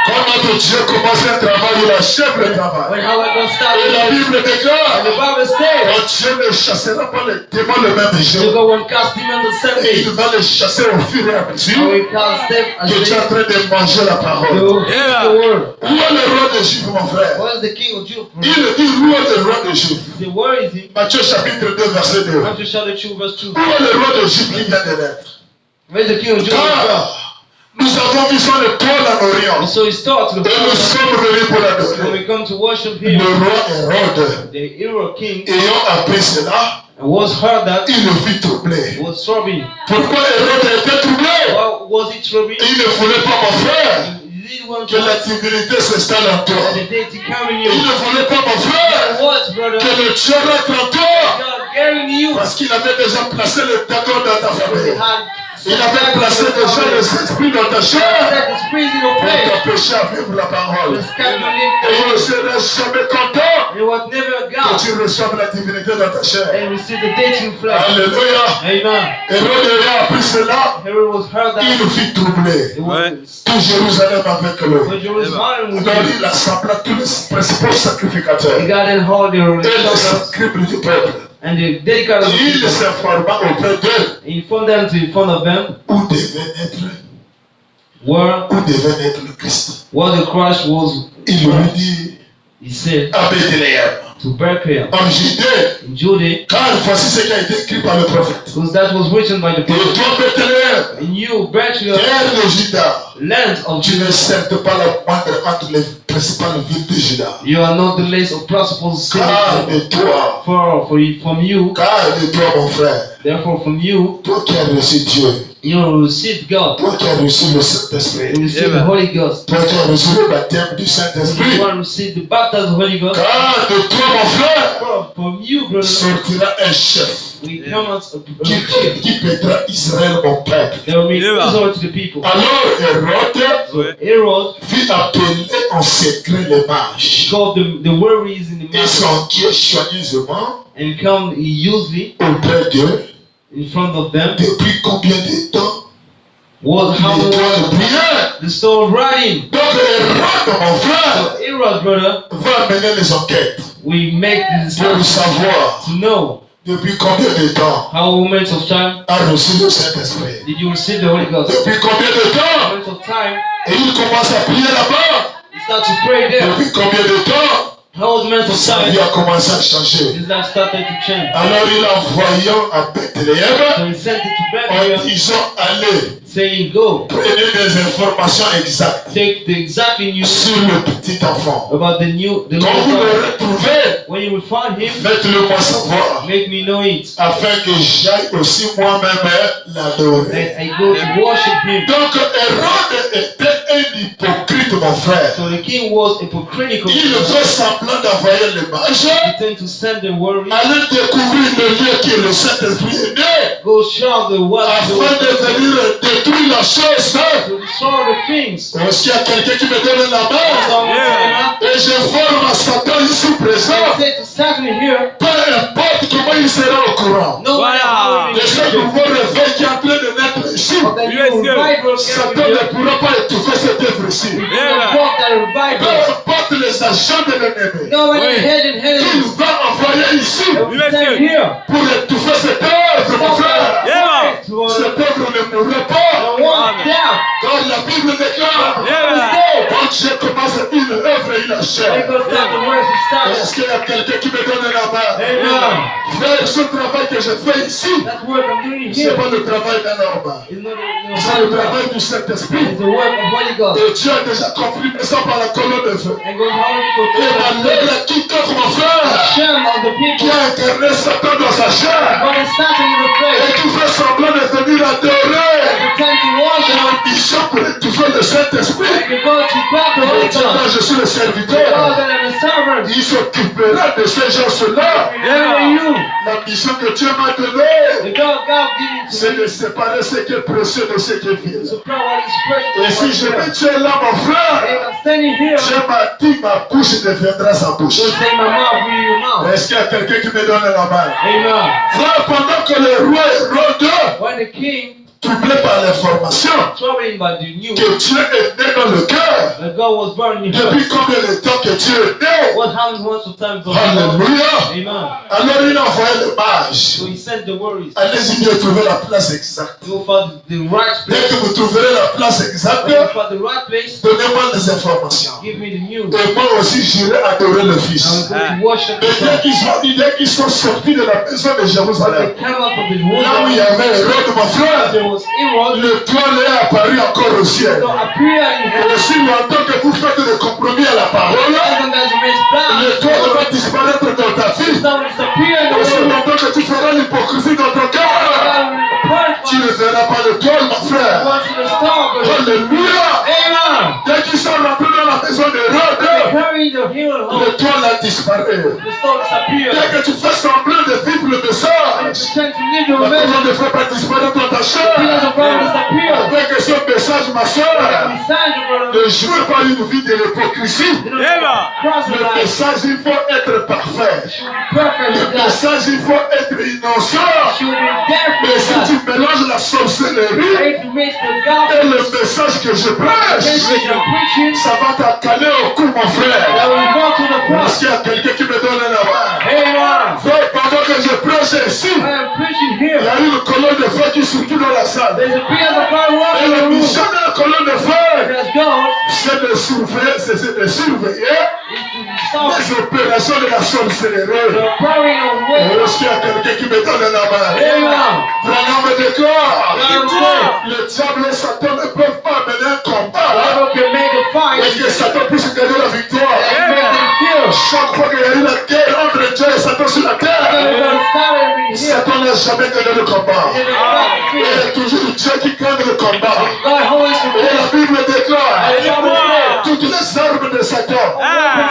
Quand notre Dieu commence un travail, il achève le travail. When how I gonna start Et la it? Bible déclare, And the Bible says, notre Dieu ne chassera pas les démons le même you jour. go and cast demons the same Et day. il va les chasser au fur et à And mesure we cast them as que tu es en they train de manger la parole. do the word. Où est le roi de Juifs, mon frère? What is the king of Judah? Il dit, où est le roi de Juifs? The word is in Matthieu chapitre 2, verset 2. Matthew chapter 2 verse 2. Où est le roi de Juifs qui vient de naître? Where is the king of Judah? Car nous avons vu son épaule en Orient. And so he starts Et the nous sommes venus pour when l'adorer. we come to worship Le him, roi Hérode, the hero king ayant appris cela, was heard that il le fit troubler. was troubled. Pourquoi Hérode était troublé? Why was he troubled? Il ne voulait pas, mon frère, He didn't want que to la divinité s'installe en toi. the deity carrying Il you. ne voulait pas, mon frère, What, brother? que le Dieu rentre en toi. God carrying you. Parce qu'il avait déjà placé le dragon dans ta He famille. had Il avait placé déjà les esprits dans ta chair set the spirit in your pour place. t'empêcher à vivre la parole. The sky will Et lift il ne serait jamais content and it was never que God. tu reçoives la divinité dans ta chair. And receive the deity in flesh. Alléluia. Amen. Hérode ayant appris cela, Herod was heard that il le fit troubler. it was Tout Jérusalem avec lui. when Jerusalem was Alors il assembla tous les principaux sacrificateurs he got in hold the et les shoulders scribes du peuple. and the dedicated of the Il people. s'informa auprès d'eux He informed them to in front of them où devait naître, where le Christ. the Christ was. Il lui dit He said à Bethléem, to Bethlehem en Judée, in Judea, car voici ce qui a été écrit par le prophète. because that was written by the Et prophet. toi, Bethléem, And you, Bethlehem, terre de Juda, land of tu Judah, ne certes pas la moindre entre les principales villes de Juda. you are not the least of principal Car cities. de toi, From you, mon frère, therefore from you, toi qui as reçu Dieu, you will receive God. toi qui as reçu le You Saint-Esprit, receive the Holy Ghost. toi qui as reçu le baptême du You Saint-Esprit, will receive the baptism of the Holy Ghost. car de toi, mon frère, From you, brother, sortira un chef we come out a chief. qui pètera Israël, mon peuple. They will make Israel to the people. Alors Hérode Herod fit appeler en secret les mages called the worries in the et mountain s'enquit soigneusement and come usually auprès d'eux. in front of them. Depuis combien de temps What how il doit long prier? the soul writing. Donc Hérode, mon frère, So Herod, brother, va mener les enquêtes we make this pour savoir to know depuis combien de temps how moments of time a reçu le Saint-Esprit. did you receive the Holy Ghost. Depuis combien de temps? Moments of time, Et il commence à prier là-bas. you start to pray there. Depuis combien de temps? How was moments of Sa time? vie a commencé à changer. His life started to change. Alors il envoyant à So Bethléem he sent it to en Bethlehem, disant allez, saying, "Go, prenez des informations exactes take the exactly news sur le petit enfant. about the Quand vous little le boy. retrouvez, When you will find him, faites-le moi savoir, make me know it, afin que j'aille aussi moi-même l'adorer. and I go to worship him." Donc Hérode était un hypocrite, mon frère. So the king was hypocritical. Il fait semblant envoyer les mages, Pretend to send the worries. aller découvrir le lieu qui est le Saint-Esprit est né, Go shout the what afin de venir détruire la chose. to destroy the things. Est-ce qu'il y a quelqu'un qui me donne la main? Yeah. Et je forme à Satan ici présent. Say to Satan here, Peu importe comment il sera au courant. no matter how De ce nouveau réveil qui est en train de naître ici, that you revival Satan can ne pourra pas étouffer cette œuvre ici. walk that Peu revival. importe les agents de l'ennemi, No matter head in il head. va envoyer ici Stand here. pour étouffer cette œuvre, mon frère. To Cette œuvre ne mourra pas. walk down. Car la Bible déclare, quand Dieu commence une œuvre, il achève. Because that's the words he started. Est-ce qu'il y a quelqu'un qui me donne la main? Amen. Frère, ce travail que je fais ici, That's work I'm doing c'est here. pas le travail d'un homme. It's not C'est le the travail du Saint-Esprit. It's the work of Holy Ghost. Et Dieu a déjà confirmé ça par la colonne de feu. And goes Holy Et Ghost. malheur à quiconque, mon frère, Shame of the qui people. a incarné Satan dans sa chair God is Satan in the et flesh. qui fait semblant de venir adorer. Pretend to worship. L'ambition pour étouffer le Saint-Esprit. And you go to grab the Holy Et quand Ghost. je suis le God serviteur, that I'm a servant. il s'occupera de ces gens-là. Where are you? La mission que Dieu m'a donnée, The God given to c'est me. de séparer ce qui est précieux de ce qui est vil. To pray what is Et precious. si je me tiens là, mon frère, And I'm standing here. Dieu m'a dit ma bouche deviendra sa bouche. So say my mouth, be your mouth. Est-ce qu'il y a quelqu'un qui me donne la main? Amen. Frère, pendant que le roi Hérode, When the king, troublé par l'information troubled by the news que Dieu est né dans le cœur, that God was born in depuis heaven, combien de temps que Dieu est né? what happened once of time ago? Alléluia. Amen. Alors il a envoyé le mage. So he sent the worries. Allez-y bien trouver la place exacte. Go for the right Dès place. que vous trouverez la place exacte, Go for the right place. donnez-moi les informations. Give me the news. Et moi aussi j'irai adorer le Fils. I'm going to worship Et the Son. dès qu'ils sont sortis de la maison de Jérusalem, They came out of the là où il y wilderness. avait Hérode, mon frère, There was Herod. le toit est apparu encore au ciel. So appear in Et heaven. aussi longtemps que vous faites des compromis à la parole, Even as you make le toit plans. va disparaître dans ta vie. Some will disappear in the Aussi world. longtemps que tu feras l'hypocrisie dans ton cœur, God will depart tu ne from verras pas le toit, mon frère. once in the star. Alléluia. Amen. Dès qu'ils sont rentrés dans la maison d'Hérode, Carrying the hero home. le toit a disparu. The star disappeared. Dès que tu fais semblant de vivre le message, Pretend to live your la message. colonne ne fait pas disparaître dans ta Pillars chair. of God disappear. Avec ce message, ma soeur, Beside you, brother. ne jouez pas une vie de l'hypocrisie. You know, cross the Le line. message, il faut être parfait. Perfect Le with God. message, il faut être innocent. She will be deaf Mais with si God. tu mélanges la sorcellerie If you mix the et gospel le message que je prêche, with your preaching, ça va t'accaler au cou, mon that frère. will go to the Est-ce cross. qu'il y a quelqu'un qui me donne la main? Amen. Frère, pendant que je prêche ici, I am preaching il y here. a une colonne de feu qui circule dans la salle. There's a pillars of God Et walking in la the room. mission de la colonne de feu, There's God. c'est de surveiller It's to solve les opérations de la sorcellerie. the powering of Et wisdom. est-ce qu'il y a quelqu'un qui me donne la main? Amen. Vraiment me déclare. Amen. Le diable et Satan ne peuvent pas mener un combat God can make a fight et que Satan puisse gagner la victoire. and make them fear. Chaque fois qu'il y a eu la guerre entre Dieu et Satan sur la God terre, will start every here. Satan n'a jamais gagné le combat. And then God Il y fear. a toujours Dieu qui gagne le combat. God holds the Et la Bible déclare And the Bible says, toutes les armes de Satan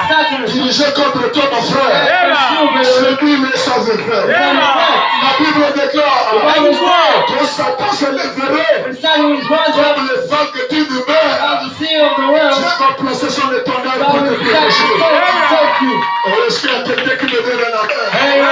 Satan is dirigées contre toi, mon frère, c'est lui mais sans effet. La Bible déclare que Satan se lèverait When Satan is rising up comme les vagues d'une mer. out the sea of the world, Dieu va placer son étendard God pour te will start protéger. to save you. Est-ce qu'il y a quelqu'un qui me donne la main? Amen.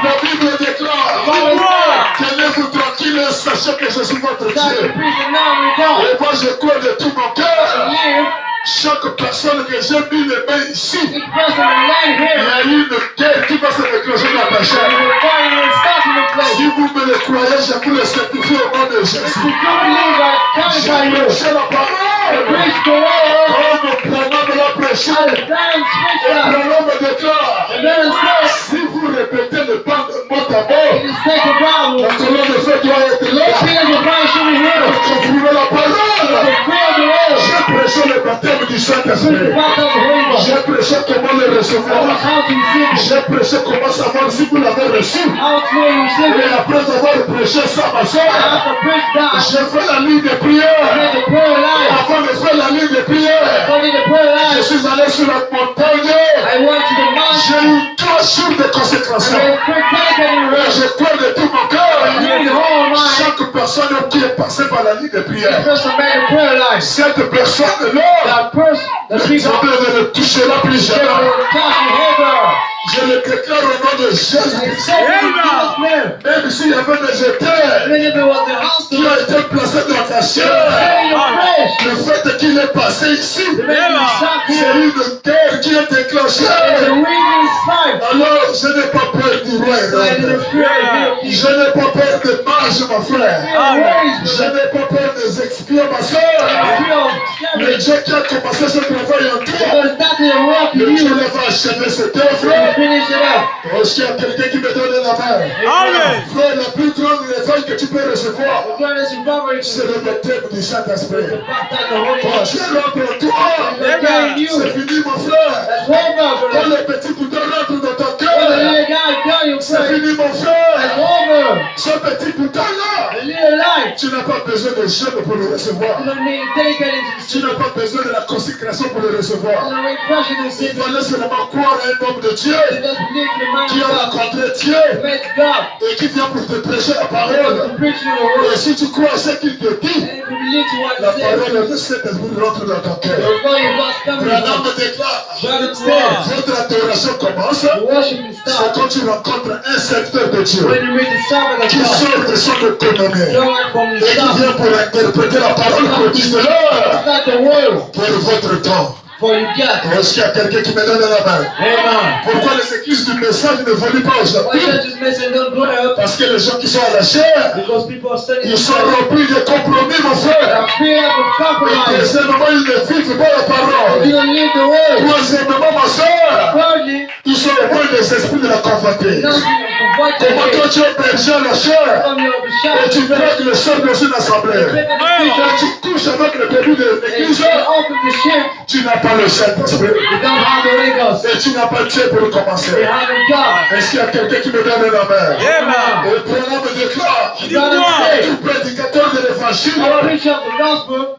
La Bible déclare Bible says, tenez-vous tranquille et sachez que je suis votre God Dieu. the priest and now we go. Et moi je crois de tout mon cœur. Live, Chaque personne que j'ai mis les mains ici, each person in land il y here, a eu une guerre qui va se déclencher dans ta and chair. the fire will start in the place. Si vous me le croyez, je vous le certifie au nom de If Jésus. you don't believe I J'ai testify you, prêché la and parole. preach the word, Comme le prophète l'a prêché. and the time speaks Et that. l'homme me déclare, And then it says, si vous répétez le pas de mot à it mot, is taken down. la The colonne de feu doit être là. pillars of fire should be here. Confirmer la The parole. prayer of the word. J'ai prêché le baptême du Preach the Saint-Esprit. baptism of the Holy Ghost. J'ai prêché comment le And recevoir. how to receive it. J'ai prêché comment savoir si vous l'avez reçu. How to receive Et it. après avoir prêché ça, ma soeur, After preach that, j'ai fait la ligne de prière. make the prayer line. Avant de faire la ligne de prière, Only the prayer je line. suis allé sur la montagne. I went to the J'ai je crois de tout mon cœur. Chaque personne qui est passée par la ligne de prière, cette personne-là, le diable ne le touchera plus jamais. Je le déclare au nom de Jésus. Même s'il y avait des éters qui ont été placés dans ta chair, le fait qu'il est passé ici, c'est une guerre qui est déclenchée. Alors, je n'ai pas peur du roi Hérode. Je n'ai pas peur des mages, mon frère. Je n'ai pas peur des expiants, ma soeur. Le Dieu qui a commencé ce travail en toi, le Dieu va achever cette œuvre. Est-ce qu'il y a quelqu'un qui me donne la main? Frère, la plus grande réforme que tu peux recevoir, c'est le baptême du Saint-Esprit. Quand tu rentres en toi, c'est fini, mon frère. Quand le petit bouton rentre dans ton cœur, c'est fini, mon frère. Ce petit bouton-là, tu n'as pas besoin de jeûne pour le recevoir. Tu n'as pas besoin de la consécration pour le recevoir. Il fallait seulement croire à un homme de Dieu qui a rencontré Dieu et qui vient pour te prêcher la parole. Et si tu crois à ce qu'il te dit, la parole de Saint-Esprit rentre dans ton cœur. Branham me déclare, votre adoration commence c'est quand tu rencontres un secteur de Dieu qui sort de son autonomie et qui vient pour interpréter la parole pour dire de l'heure pour votre temps. Est-ce qu'il y a quelqu'un qui me donne la main? Pourquoi les églises du message ne volent pas aujourd'hui? Parce que les gens qui sont à la chair, ils sont remplis de compromis, mon frère. Et deuxièmement, ils ne vivent pas la parole. Troisièmement, ma soeur, ils sont loin des esprits de la convoitise. Comment toi tu es berger à la chair et tu dragues le sol dans une assemblée et tu couches avec le début de l'église, tu n'as pas le Saint-Esprit et tu n'as pas Dieu pour commencer. Est-ce qu'il y a quelqu'un qui me donne la main? Et Branham me déclare, tout prédicateur de l'évangile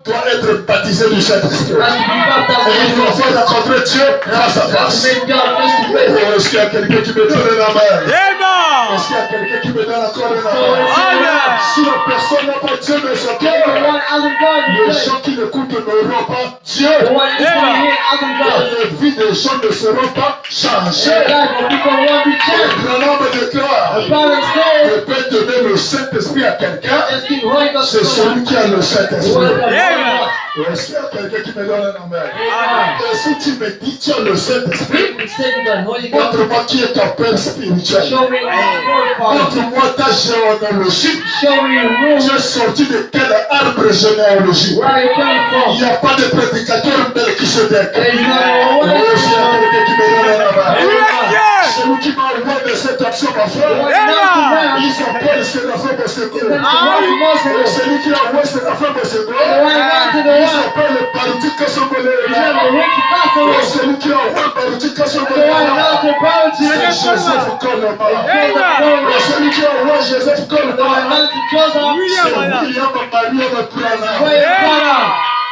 doit être baptisé du Saint-Esprit et il doit faire rencontrer Dieu face à face. Est-ce qu'il y a quelqu'un qui me donne la main? Est-ce qu'il y a quelqu'un qui me donne encore la main? Si la personne n'a pas Dieu dans son cœur, les gens qui l'écoutent n'auront pas Dieu. Les vies des gens ne seront pas changées. Branham me déclare, ne peut donner le Saint-Esprit à quelqu'un, c'est celui qui a le Saint-Esprit. Est-ce qu'il y a quelqu'un qui me donne la main? Et si tu me dis tu as le Saint-Esprit, montre-moi qui est ton père spirituel. Montre-moi ta généalogie. Tu es sorti de quel arbre généalogique? Il n'y a pas de prédicateur Melchisedec. Est-ce qu'il y a quelqu'un qui me donne la main? Celui qui m'a envoyé de cette action, ma frère, il s'appelle Séraphin Bosségo. Et celui qui a envoyé Séraphin Bosségo, il s'appelle Baruti Kassongolé. Et celui qui a envoyé Baruti Kassongolé, c'est Joseph Koloma. Et celui qui a envoyé Joseph Koloma, c'est William Mariam Prana.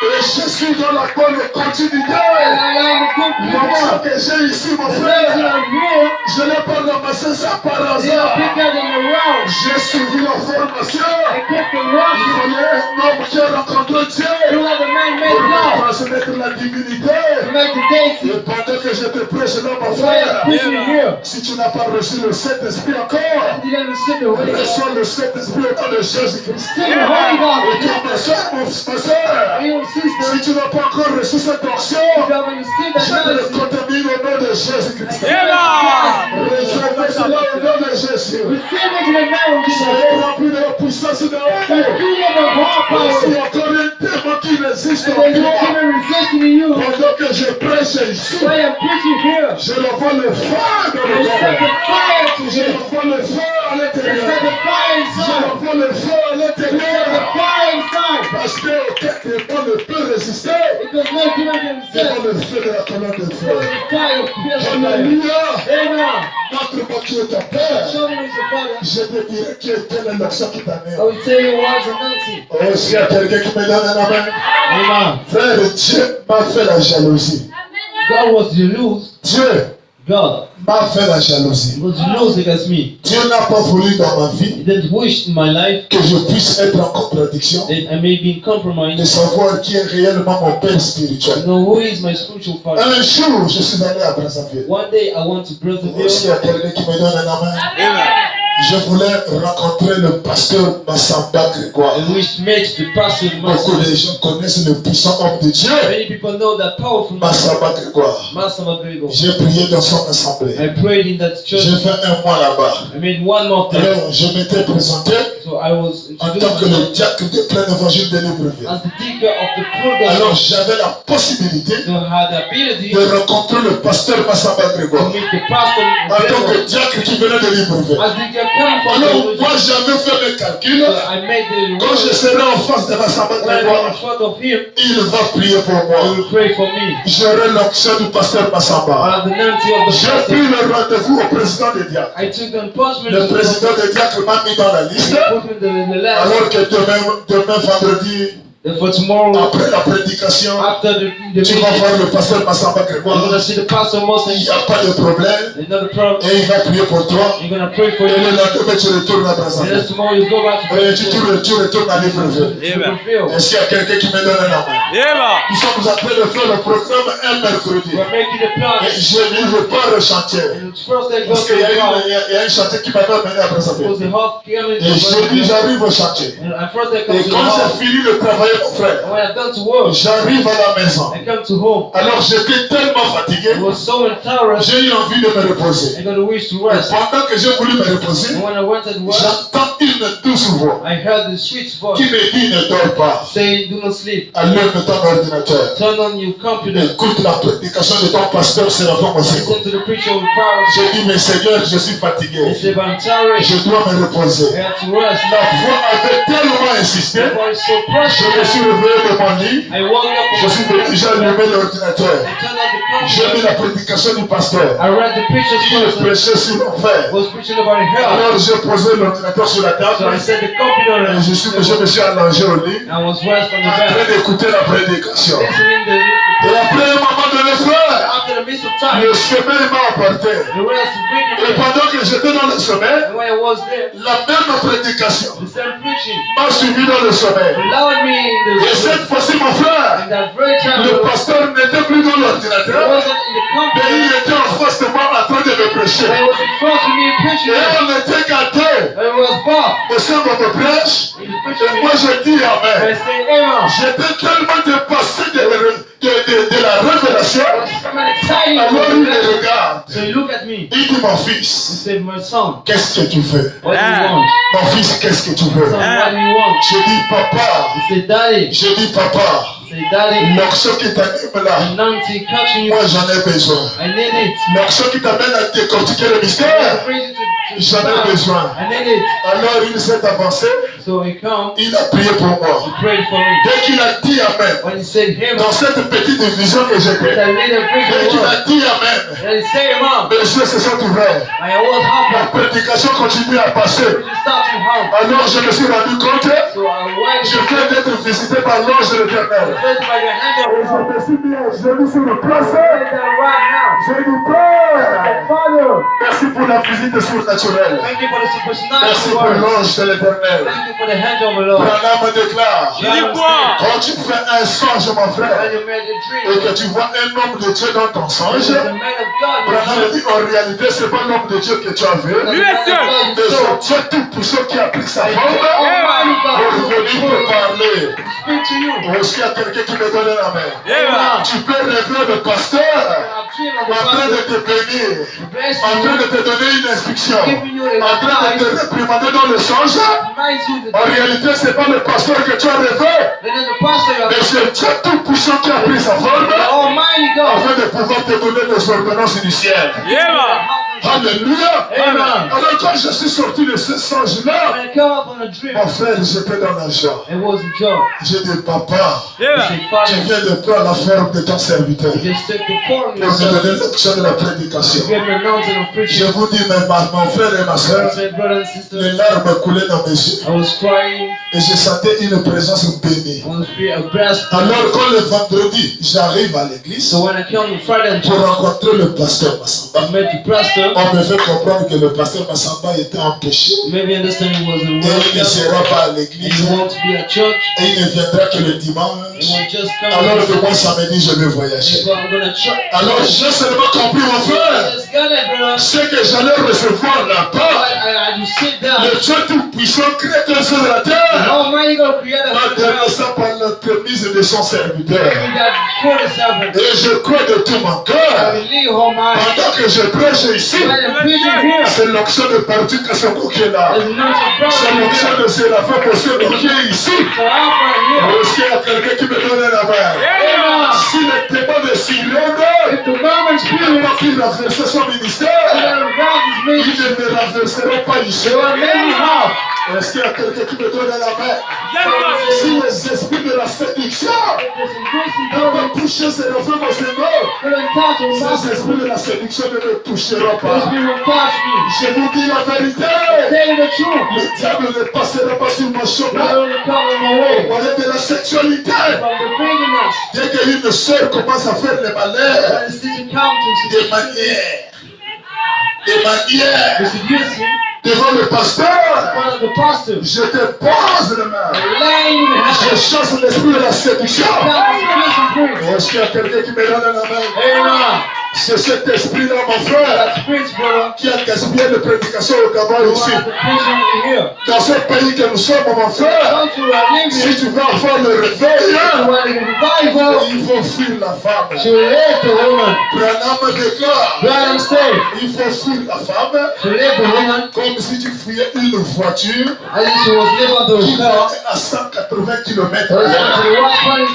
Et je suis dans la bonne continuité. L'onction que j'ai ici, mon frère, je n'ai pas ramassé ça par hasard. J'ai suivi la formation. Il fallait un homme qui a rencontré Dieu pour transmettre la divinité. Et pendant que je te prêche là, mon frère, si tu n'as pas reçu le Saint-Esprit encore, reçois le Saint-Esprit au nom de Jésus-Christ. Et toi, ma soeur, si tu n'as pas encore reçu cette onction, je te le contamine au nom de Jésus-Christ. Recevez cela au nom de Jésus. Soyez remplis de la puissance de la foi. S'il y a encore un démon qui résiste en toi, pendant que je prêche ici, je l'envoie le feu dans le corps. Je l'envoie le feu à l'intérieur. Je l'envoie le feu à l'intérieur. Parce que aucun démon ne peut résister devant le feu de la colonne de feu. Alléluia. Montre-moi qui est ton père. Je te dirai qui est quelle est l'action qui t'a mis. Oh, s'il y a quelqu'un qui me donne la main. Frère, Dieu m'a fait la jalousie. Dieu God m'a fait la jalousie. was jealous against me. Dieu n'a pas voulu dans ma vie He didn't wish in my life que je puisse être en contradiction that I may be in de compromise. savoir qui est réellement mon père To spirituel. know who is my spiritual father. Un jour, je suis allé à Brazzaville. One day I went to Brazzaville. Est-ce qu'il y a quelqu'un qui me donne un amen? Je voulais rencontrer le pasteur Massamba Grégoire. And we met the pastor Beaucoup Master. de gens connaissent le puissant homme de Dieu, Many people know that powerful Master Massamba Grégoire. McGregor. J'ai prié dans son assemblée. I prayed in that church. J'ai fait un mois là-bas. I made 1 month there. Alors, je m'étais présenté So I was en tant que le introduced diacre de plein évangile de Libreville. as the deacon of the poor Alors, gospel. j'avais la possibilité So I had the ability de rencontrer le pasteur Massamba to Grégoire meet the pastor en tant que Gregor. diacre qui venait de Libreville. As the coming from Alors, the moi, j'avais fait mes calculs. so I made the Quand je serai en face de Massamba when I'm in Grégoire, front of him, il va prier pour he moi. will pray for me. J'aurai l'onction du pasteur I Massamba. have the nancy of the J'ai pastor. pris le rendez-vous au président des diacres. I took the appointment Le to président des diacres m'a mis dans la liste. the last Alors que demain vendredi, for tomorrow après la prédication, after the tu vas meeting. voir le pasteur Massamba You're Grégoire. gonna see the pastor Il Moses. n'y a pas de problème. There's not a problem. Et il va prier pour toi. You're gonna pray for Et le you. lendemain, tu retournes à And Brazzaville. then tomorrow you go back to Et tu retournes à Libreville. Fulfill. Est-ce qu'il y a quelqu'un qui me donne un amen? Nous sommes en train de faire le programme un mercredi. We're making a plan. Et je n'arrive pas au chantier. And the first day Parce goes to qu'il y a the crowd. il y a un chantier qui m'avait amené à Brazzaville. Was the half coming Et jeudi, j'arrive au chantier. And first day Et comes to the quand house. j'ai fini de travailler, mon frère, And when I done to work, j'arrive à la maison. I come to home. Alors j'étais tellement fatigué, I was so tired. j'ai eu envie de me reposer. I got a wish to Et rest. pendant que j'ai voulu me reposer, And when I went at work, j'entends une douce voix I heard the sweet qui voice me dit ne dors pas. saying, "Do not sleep. Allume ton ordinateur. Turn on your computer. Écoute la prédication de ton pasteur Séraphin Moseko. Listen to the preacher of the power." J'ai dit, mais Seigneur, je suis He fatigué. said, "But I'm tired. Je dois me reposer. I have to rest." La voix avait tellement insisté. The voice so Je me precious. suis réveillé de mon lit. I woke up. Je suis venu, j'ai allumé l'ordinateur. I turned on the J'ai mis computer. la prédication du pasteur. I read the preacher's Il verse. prêchait sur l'enfer. Was preaching about hell. Alors j'ai posé l'ordinateur sur la So I table. set the computer Et on. je me suis allongé au lit. I was rest on the En train bed. d'écouter la prédication. Listening Et après un moment donné, frère, after the midst of time, le sommeil m'a emporté. the rest Et breaking. pendant que j'étais dans le sommeil, And when I was there, la même prédication the same preaching m'a suivi dans le sommeil. allowed me in Et the cette fois-ci, mon frère, and that very time le it pasteur n'était plus dans l'ordinateur, wasn't in the mais computer. il était en face de moi en train de me prêcher. But it was in front of me preaching. Et on était gâtés. And it was Bob. Le Seigneur me prêche. He was Et preaching moi me. je dis And I Amen. say, "Amen." J'étais tellement dépassé de la révélation. I was so excited. Alors il me regarde. So you look at me. Il dit mon He fils, said, "My son, qu'est-ce que tu fais? what do you want? Mon fils, qu'est-ce que tu veux? Son, what do you want?" Je dis papa. He said, "Daddy." Je dis papa. He said, "Daddy." L'onction qui t'anime là, Anointing catching you. moi j'en ai besoin. I need it. L'onction qui t'amène à décortiquer le mystère, Praise to j'en ai besoin. I need it. Alors il s'est avancé, So he come. il a prié pour moi. He prayed for me. Dès qu'il a dit Amen, When he said, "Amen," dans cette petite vision que j'ai faite, I made a dès big qu'il a word. dit Amen, And he said, "Amen." mes yeux se sont ouverts. I was La happy. prédication continue à passer. We just started home. Alors je me suis rendu compte, So I went. je viens d'être visité par l'ange de l'Éternel. First by the hand of Et je me suis mis à genoux sur le place. right now. J'ai dit Père, Father, merci pour la visite surnaturelle. thank you for the Merci supernatural pour word. l'ange de l'Éternel. Thank you for the hand of the Lord. Branham me déclare, When quand tu fais un songe, mon frère, you made a et dream, que tu vois un homme de Dieu dans ton songe, the man of God, Branham me dit, en réalité, c'est pas l'homme de Dieu que tu as vu, mais c'est Dieu tout-puissant qui a pris sa forme Almighty pour God, venir te parler. speak to you. Est-ce qu'il y a quelqu'un qui me donne la main? Amen. Tu peux rêver le pasteur I'm dreaming of the en train de Father. te bénir, Bless en train you. de te donner une instruction, Giving you en a train de te advice. réprimander dans le songe. Reminds you En that réalité, c'est pas le pasteur que tu as rêvé, then the pastor you mais are c'est Dieu tout-puissant qui a pris sa forme the Almighty God. afin de pouvoir te donner les ordonnances du ciel. Yeah, man. Alléluia. Amen. Alors quand je suis sorti de ce songe-là, When I come up on a dream, mon frère, j'étais dans la joie. it was a joy. J'ai dit, papa, I said, tu Father, viens de prendre la forme de ton serviteur you just took the form of pour me yourself. donner l'option de la prédication. You gave me an anointing of Je preaching. vous dis, mon frère et ma I soeur, said, brother and les sister, larmes coulaient dans mes yeux I was crying. et je sentais une présence bénie. I was feeling blessed. Alors quand le vendredi, j'arrive à l'église So when I came on Friday and pour church, rencontrer le pasteur Massamba, I met the pastor. on me fait comprendre que le pasteur Massamba était empêché Maybe understand he was a et il ne worker. sera pas à And l'église he wanted to be at church. et il ne viendra que le He dimanche. would just come. Alors le mois samedi, je vais voyager. So I'm gonna church. Alors j'ai seulement compris, mon frère, Just got it, brother. ce que j'allais recevoir là-bas. I just sit down. Le Dieu tout-puissant crée que sur la The terre Almighty God created m'a us. donné ça par l'entremise de son serviteur. We got for the servant. Et je crois de tout mon I cœur. believe all my. Pendant que je prêche ici, When I'm preaching here, c'est l'onction de partir que son qui est là. there's no C'est surprise l'onction here. de Séraphin pour ce qui est ici. So I'm right here. Est-ce qu'il y a quelqu'un qui me donne la main? Amen. Si le témoin de Sirène If the moment spirit n'a pas pu renverser son that ministère, around me, il ne me renversera pas ici. they will make me half. Est-ce qu'il y a quelqu'un qui me donne la main? Si les esprits de la séduction There's some grace and n'ont glory. pas touché Séraphin mon Seigneur, Couldn't touch or ces nothing. esprits de la séduction ne me toucheront Those pas. people touch me. Je vous dis la vérité. Tell you the truth. Le diable ne passera pas sur mon Not chemin. only come on my Au way, moyen de la sexualité. from the bigness. Dès qu'une sœur commence à faire les malheurs, When it's to come to des manières, the seducing, devant le pasteur, one of the pastors, je te pose les mains. laying in the Je hands. chasse l'esprit de la séduction. That is seducing spirit. Est-ce qu'il y a quelqu'un qui me donne la main? Amen. C'est cet esprit-là, mon frère, That spirit, brother. qui a gaspillé de prédication au Gabon You ici. are the preaching here. Dans ce pays que nous sommes, mon frère, Don't you are si living. tu veux avoir le réveil, You are the revival. il faut fuir la femme. To hate the woman. Branham déclare, Branham said, il faut fuir la femme to hate the woman comme si tu fuyais une voiture as if she was living on qui the car. venait à 180 km Or à to l'heure. the watch party.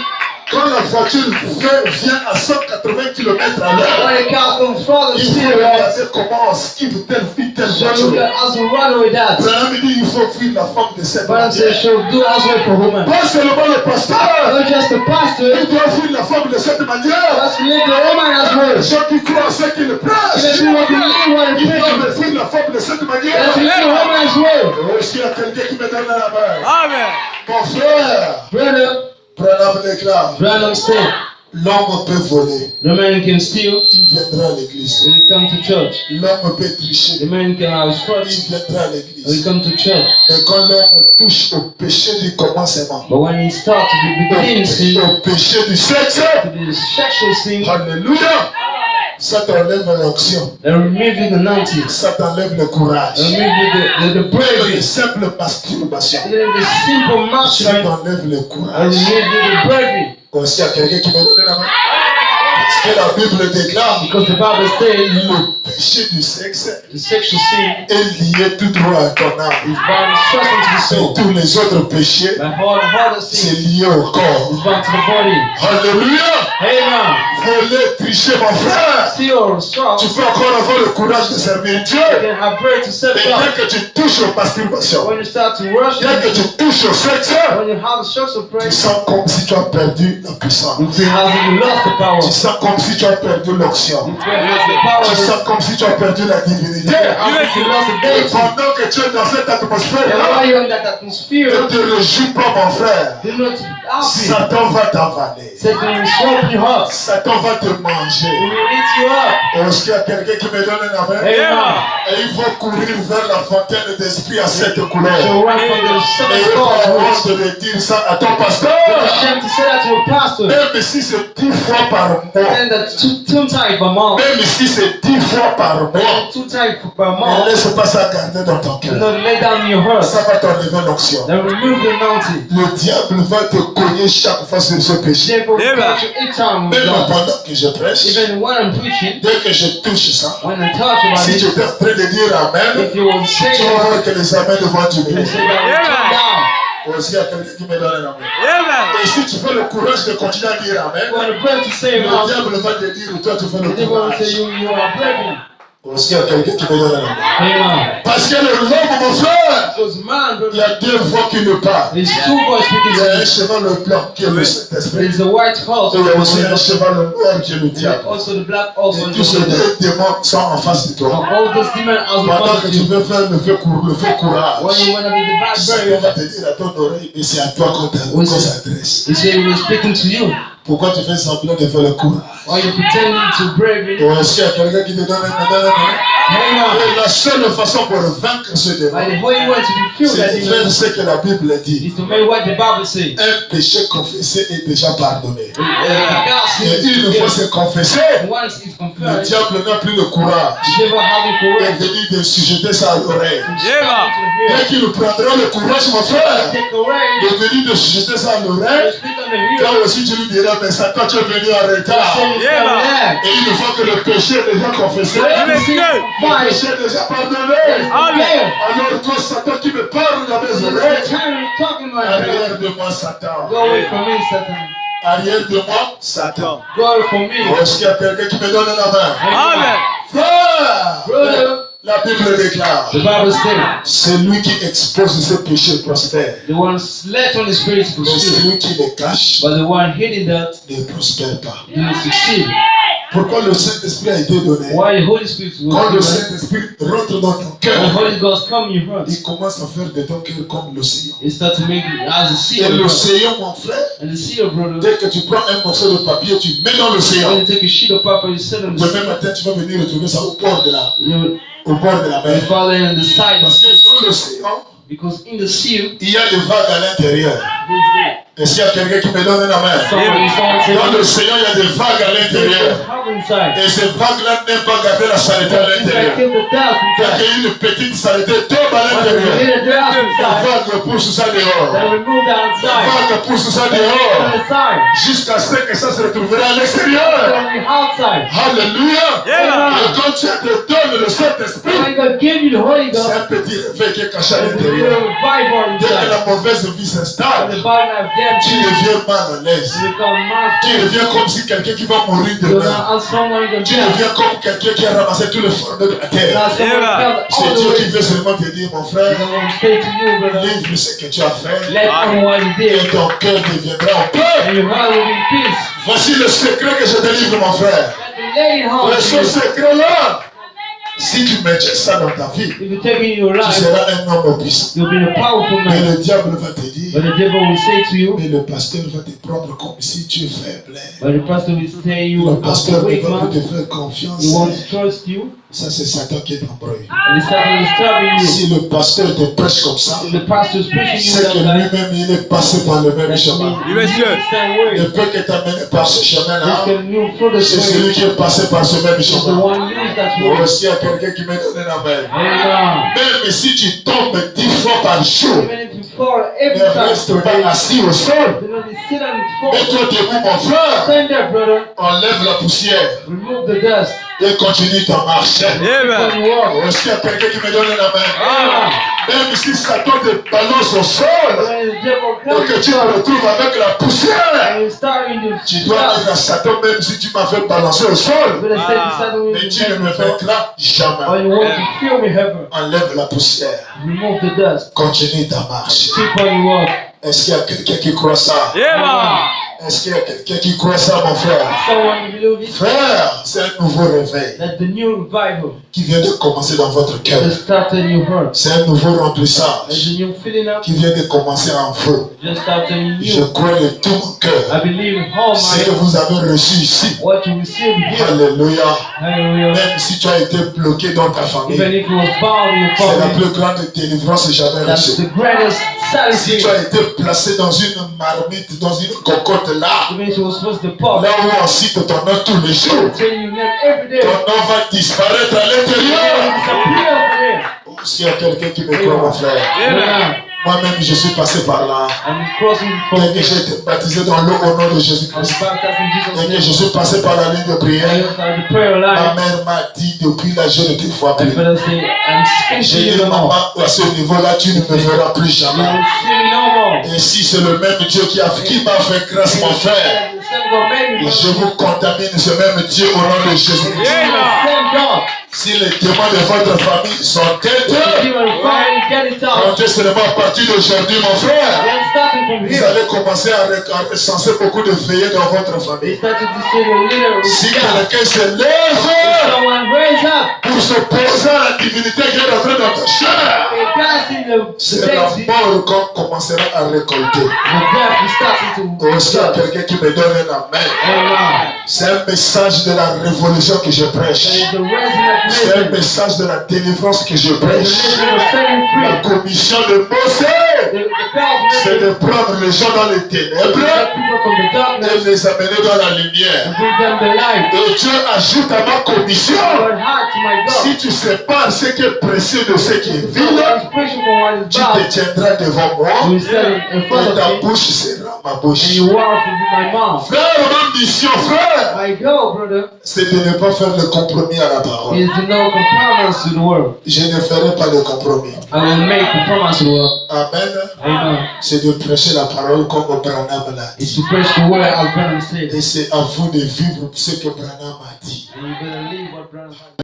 Quand la voiture vient à 180 km à l'heure, When the car comes from the il faut spirit, regarder comment on esquive telle fille, telle so you voiture. can also run with that. Branham dit il faut fuir la femme de cette Branham said, manière. she'll do as well for woman. Pas seulement le pasteur, Not just the pastor, il doit fuir la femme de cette manière. but to lead the woman as well. Les gens qui croient à ce qu'il Let prêche, me want to lead what ils is preaching. doivent fuir la femme de cette manière. Let me lead the woman as well. Est-ce qu'il y a quelqu'un qui me donne la main? Amen. Mon frère, Brother, Branham déclare, Branham said, l'homme peut voler, the man can steal, il viendra à l'église. he will come to church. L'homme peut tricher, The man can have fraud, il viendra à he will l'église. come to church. Mais quand l'homme touche au péché du commencement, But when he starts to begin sin, au péché du sexe, to the sexual sin, alléluia, ça t'enlève l'onction, they remove you the anointing, ça t'enlève le courage. they remove you the Même bravery, les simples masturbations, the simple ça mastery, t'enlève le they courage. remove you the bravery. Aussi, il y a quelqu'un qui me donne la main. Parce que la Bible déclare, Because the Bible says le péché du sexe the sexual sin est lié tout droit à ton âme. is bound straight into the Et soul. tous les autres péchés, But all the harder c'est sin lié au corps. is bound to the body. Alléluia! Amen. Voler, tricher, mon frère. Steal or strong, Tu peux encore avoir le courage de servir Dieu. you can have prayer to serve Mais God. dès que tu touches aux masturbations, When you start to worship, dès que tu touches au sexe, when you have a sexual tu praise, sens comme si tu as perdu la puissance. you feel as if you lost the power. Tu sens comme si tu as perdu l'onction. You feel as the power Tu is sens comme si tu as perdu la divinité. as if you lost the Et deity. pendant que tu es dans cette And while atmosphère-là, you're in that ne atmosphere, te réjouis pas, mon frère. you're not happy. Satan va t'avaler. Satan will swamp you up. Satan va te He manger. will eat you up. Est-ce qu'il y a quelqu'un qui me donne un avis? Amen. Et il faut courir vers la fontaine d'esprit à cette So couleur. run from the Et seven il stars. faut honte de dire ça à ton It's pasteur. a shame to say that to your pastor. Même si c'est 10 fois par mois. And that's two times per month. Même si c'est 10 fois par mois. 2 times per Ne month. laisse pas ça garder dans ton Do cœur. not lay down your heart. Ça va t'enlever l'onction. Then remove the anointing. Le diable va te cogner chaque fois sur ce péché. Therefore, Amen. catch you each time with Même God. pendant que je prêche, Even when I'm preaching, dès que je touche ça, when I talk about si tu it, es en train de dire Amen, if you will say tu vas it, voir que les amens vont you diminuer. say that will come down. Aussi, il y a quelqu'un qui me donne un amen. Amen. Et si tu fais le courage de continuer à dire Amen, When the brother to say le amen, diable va te dire, toi tu fais le the devil will say courage. you are bragging. Est-ce qu'il y a quelqu'un qui me donne la main? Amen. Parce que l'homme, mon frère, Because man, il y a deux voix qui ne parlent. there's two voices Il y a un speaking. cheval blanc qui est le Saint-Esprit. There's the white horse Et il y a aussi un and cheval noir qui est le diable. also the black horse. Et tous ces deux démons sont en face de toi. All those demons are in Pendant front que of tu you. veux faire le feu courage, When you want to be the bad Satan barrier, va te dire à ton oreille, mais c'est à toi qu'on s'adresse. he said he was speaking to you. Pourquoi tu fais semblant de faire le courage? Or you pretending to brave it. Ou est-ce qu'il y a quelqu'un qui te donne Amen. Et la seule façon pour vaincre ce By démon, the way you want to be filled that c'est de faire demon ce que la Bible dit. is to make what the Bible says. Un péché confessé est déjà pardonné. God Et une fois c'est confessé, once it's le confessed, diable n'a plus le courage. the devil having Il est courage venu de sujeter sa oreille. to start to Dès hear. qu'il prendra le courage, mon frère, Take away il est venu de sujeter sa the oreille. spirit on the Là heel. aussi, tu lui diras, mais Satan, tu es venu en retard. Et une fois que le péché est déjà confessé, le péché est déjà pardonné. Alors toi, Satan, qui me parle dans mes oreilles, arrière de moi, Satan. Go away from me, Satan. Arrière de moi, Satan. Go away from me. Est-ce qu'il y a quelqu'un qui me donne la main? Amen. Frère, Brother, la Bible déclare, the Bible says, celui qui expose ses péchés prospère. the one let on the spirit Mais pursue, celui qui les cache but the one hiding that ne prospère pas. he will succeed. Pourquoi le Saint-Esprit a été donné? Why the Holy Spirit Quand le was given, Saint-Esprit rentre dans ton when cœur, Holy Ghost come in your heart, il commence à faire de ton cœur comme l'océan. it starts to make it as a Et seal, brother. l'océan, mon frère, And the seal, brother, dès que tu prends un morceau de papier, tu mets dans when l'océan. you take a sheet of paper, you set on the Demain matin, tu vas venir retrouver ça au bord de la you mer. follow it on the side, Parce que dans l'océan, because in the seal, il y a des vagues à l'intérieur. Est-ce qu'il y a quelqu'un qui me donne la main? someone Dans says, l'océan, il y a des vagues à l'intérieur. have inside. Et ces vagues-là n'aiment pas garder la saleté à Inside, l'intérieur. keep the dust Fait inside. qu'une petite saleté tombe à Once you l'intérieur. get the dust La inside, vague pousse ça dehors. then remove that La outside. vague pousse ça On dehors. the side. Jusqu'à ce que ça se retrouvera à l'extérieur. On the outside. Alléluia. Yeah. Et quand Dieu te donne le Saint-Esprit, When God gave you the Holy Ghost, c'est un petit réveil qui est caché à there's a l'intérieur. little Bible Dès que inside. la mauvaise vie And s'installe, the Bible of them, tu deviens mal à l'aise. you become Tu master. deviens comme si quelqu'un qui va mourir You're demain. not someone in the Tu death. deviens comme quelqu'un qui a ramassé tout le fardeau de la terre. Not someone felt C'est all Dieu the qui way. veut seulement te dire, mon I frère, want to say to you, brother, livre ce que tu as fait let on what you et did, ton cœur deviendra en paix. and your heart will be in peace. Voici le secret que je te livre, mon frère. Let the lady heart Ce to you. secret-là, si tu maintiens ça dans ta vie, If you take it in your tu life, seras un homme puissant. you'll be a powerful Mais man. le diable va te dire, But the devil will say to you, mais le pasteur va te prendre comme si tu es faible. but the pastor will say you Le are pasteur a ne weak va man. plus te faire confiance. He won't trust you, Ça, c'est Satan qui est embrouillé. and he's starting to disturbing you. Si le pasteur te prêche comme ça, If the pastor is preaching you c'est que that way, lui-même, il est passé par le même that chemin. means he's the same way. Ne peut que t'amener par ce chemin-là. This can move through the C'est way. celui qui est passé par ce même Is the chemin. one used that way. Aussi, il y a quelqu'un qui me donne la main. Amen. Même si tu tombes 10 fois par jour, Even if you fall every ne time, reste pas assis au sol. do not sit and fall. Mets-toi debout, mon frère. Stand there, brother. Enlève la poussière Remove the dust. et continue ta marche. When you walk. Aussi, il y a quelqu'un qui me donne la main. Amen. Même si Satan te balance au sol When the devil et comes que tu te retrouves avec la poussière, and you start in the tu dois dire à Satan, même si tu m'as fait balancer au sol, you're gonna say to Satan, mais tu ne me vaincras jamais. when you want to feel me heaven, Enlève la poussière. remove the dust. Continue ta marche. Keep on your walk. Est-ce qu'il y a quelqu'un qui croit ça? Amen. Est-ce qu'il y a quelqu'un qui croit ça, mon frère? Someone believe it. Frère, c'est un nouveau réveil That the new revival qui vient de commencer dans votre cœur. just started in your heart. C'est un nouveau There's remplissage a new filling up. qui vient de commencer en feu. Just started in Je you. crois de tout mon cœur I believe all ce que my vous avez reçu ici. what you received here. Alléluia. Hallelujah. Même si tu as été bloqué dans ta Even famille, if it was bound in your c'est la family, plus grande délivrance jamais that's reçue. the greatest Si tu satisfaction. as été placé dans une marmite, dans une cocotte là, Even if it was supposed to pop, là où on cite ton nom tous les jours, tell you name every day. ton nom va disparaître à l'intérieur. Disappear over S'il y a quelqu'un qui me croit, mon frère, there. moi-même je suis passé par là. I'm crossing from Dès que j'ai été baptisé dans l'eau au nom de I'm Jésus-Christ, baptized in Jesus' dès que name. je suis passé par la ligne de I prière, started the prayer ma line. mère m'a dit depuis là, je ne te vois My plus. father said, I'm speaking to J'ai you dit, no more. maman, à ce niveau-là, tu ne me verras plus You jamais. will see me no more. Et si c'est le même Dieu qui m'a fait grâce, mon frère, The same God made me. et je vous contamine ce même Dieu au nom de Jésus-Christ. The same God. Si les témoins de votre famille sont têteux, comptez seulement à partir d'aujourd'hui, mon frère. Vous allez commencer à recenser beaucoup de feuillets dans votre famille. Si quelqu'un se lève pour s'opposer à la divinité qui est entrée dans ta chair, c'est la mort qu'on commencera à récolter. Aussi à quelqu'un qui me donne un amen. C'est un message de la révolution que je prêche. C'est un message de la délivrance que je prêche. La commission de Mosè, c'est de prendre les gens dans les ténèbres et les amener dans la lumière. Et Dieu ajoute à ma commission, si tu sépares ce qui est précieux de ce qui est vide, tu te tiendras devant moi et ta bouche sera ma bouche. Frère, mon mission, frère, c'est de ne pas faire le compromis à la parole. Je ne ferai pas le compromis. Amen. C'est de prêcher la parole comme Branham l'a dit. Et c'est à vous de vivre ce que Branham a dit.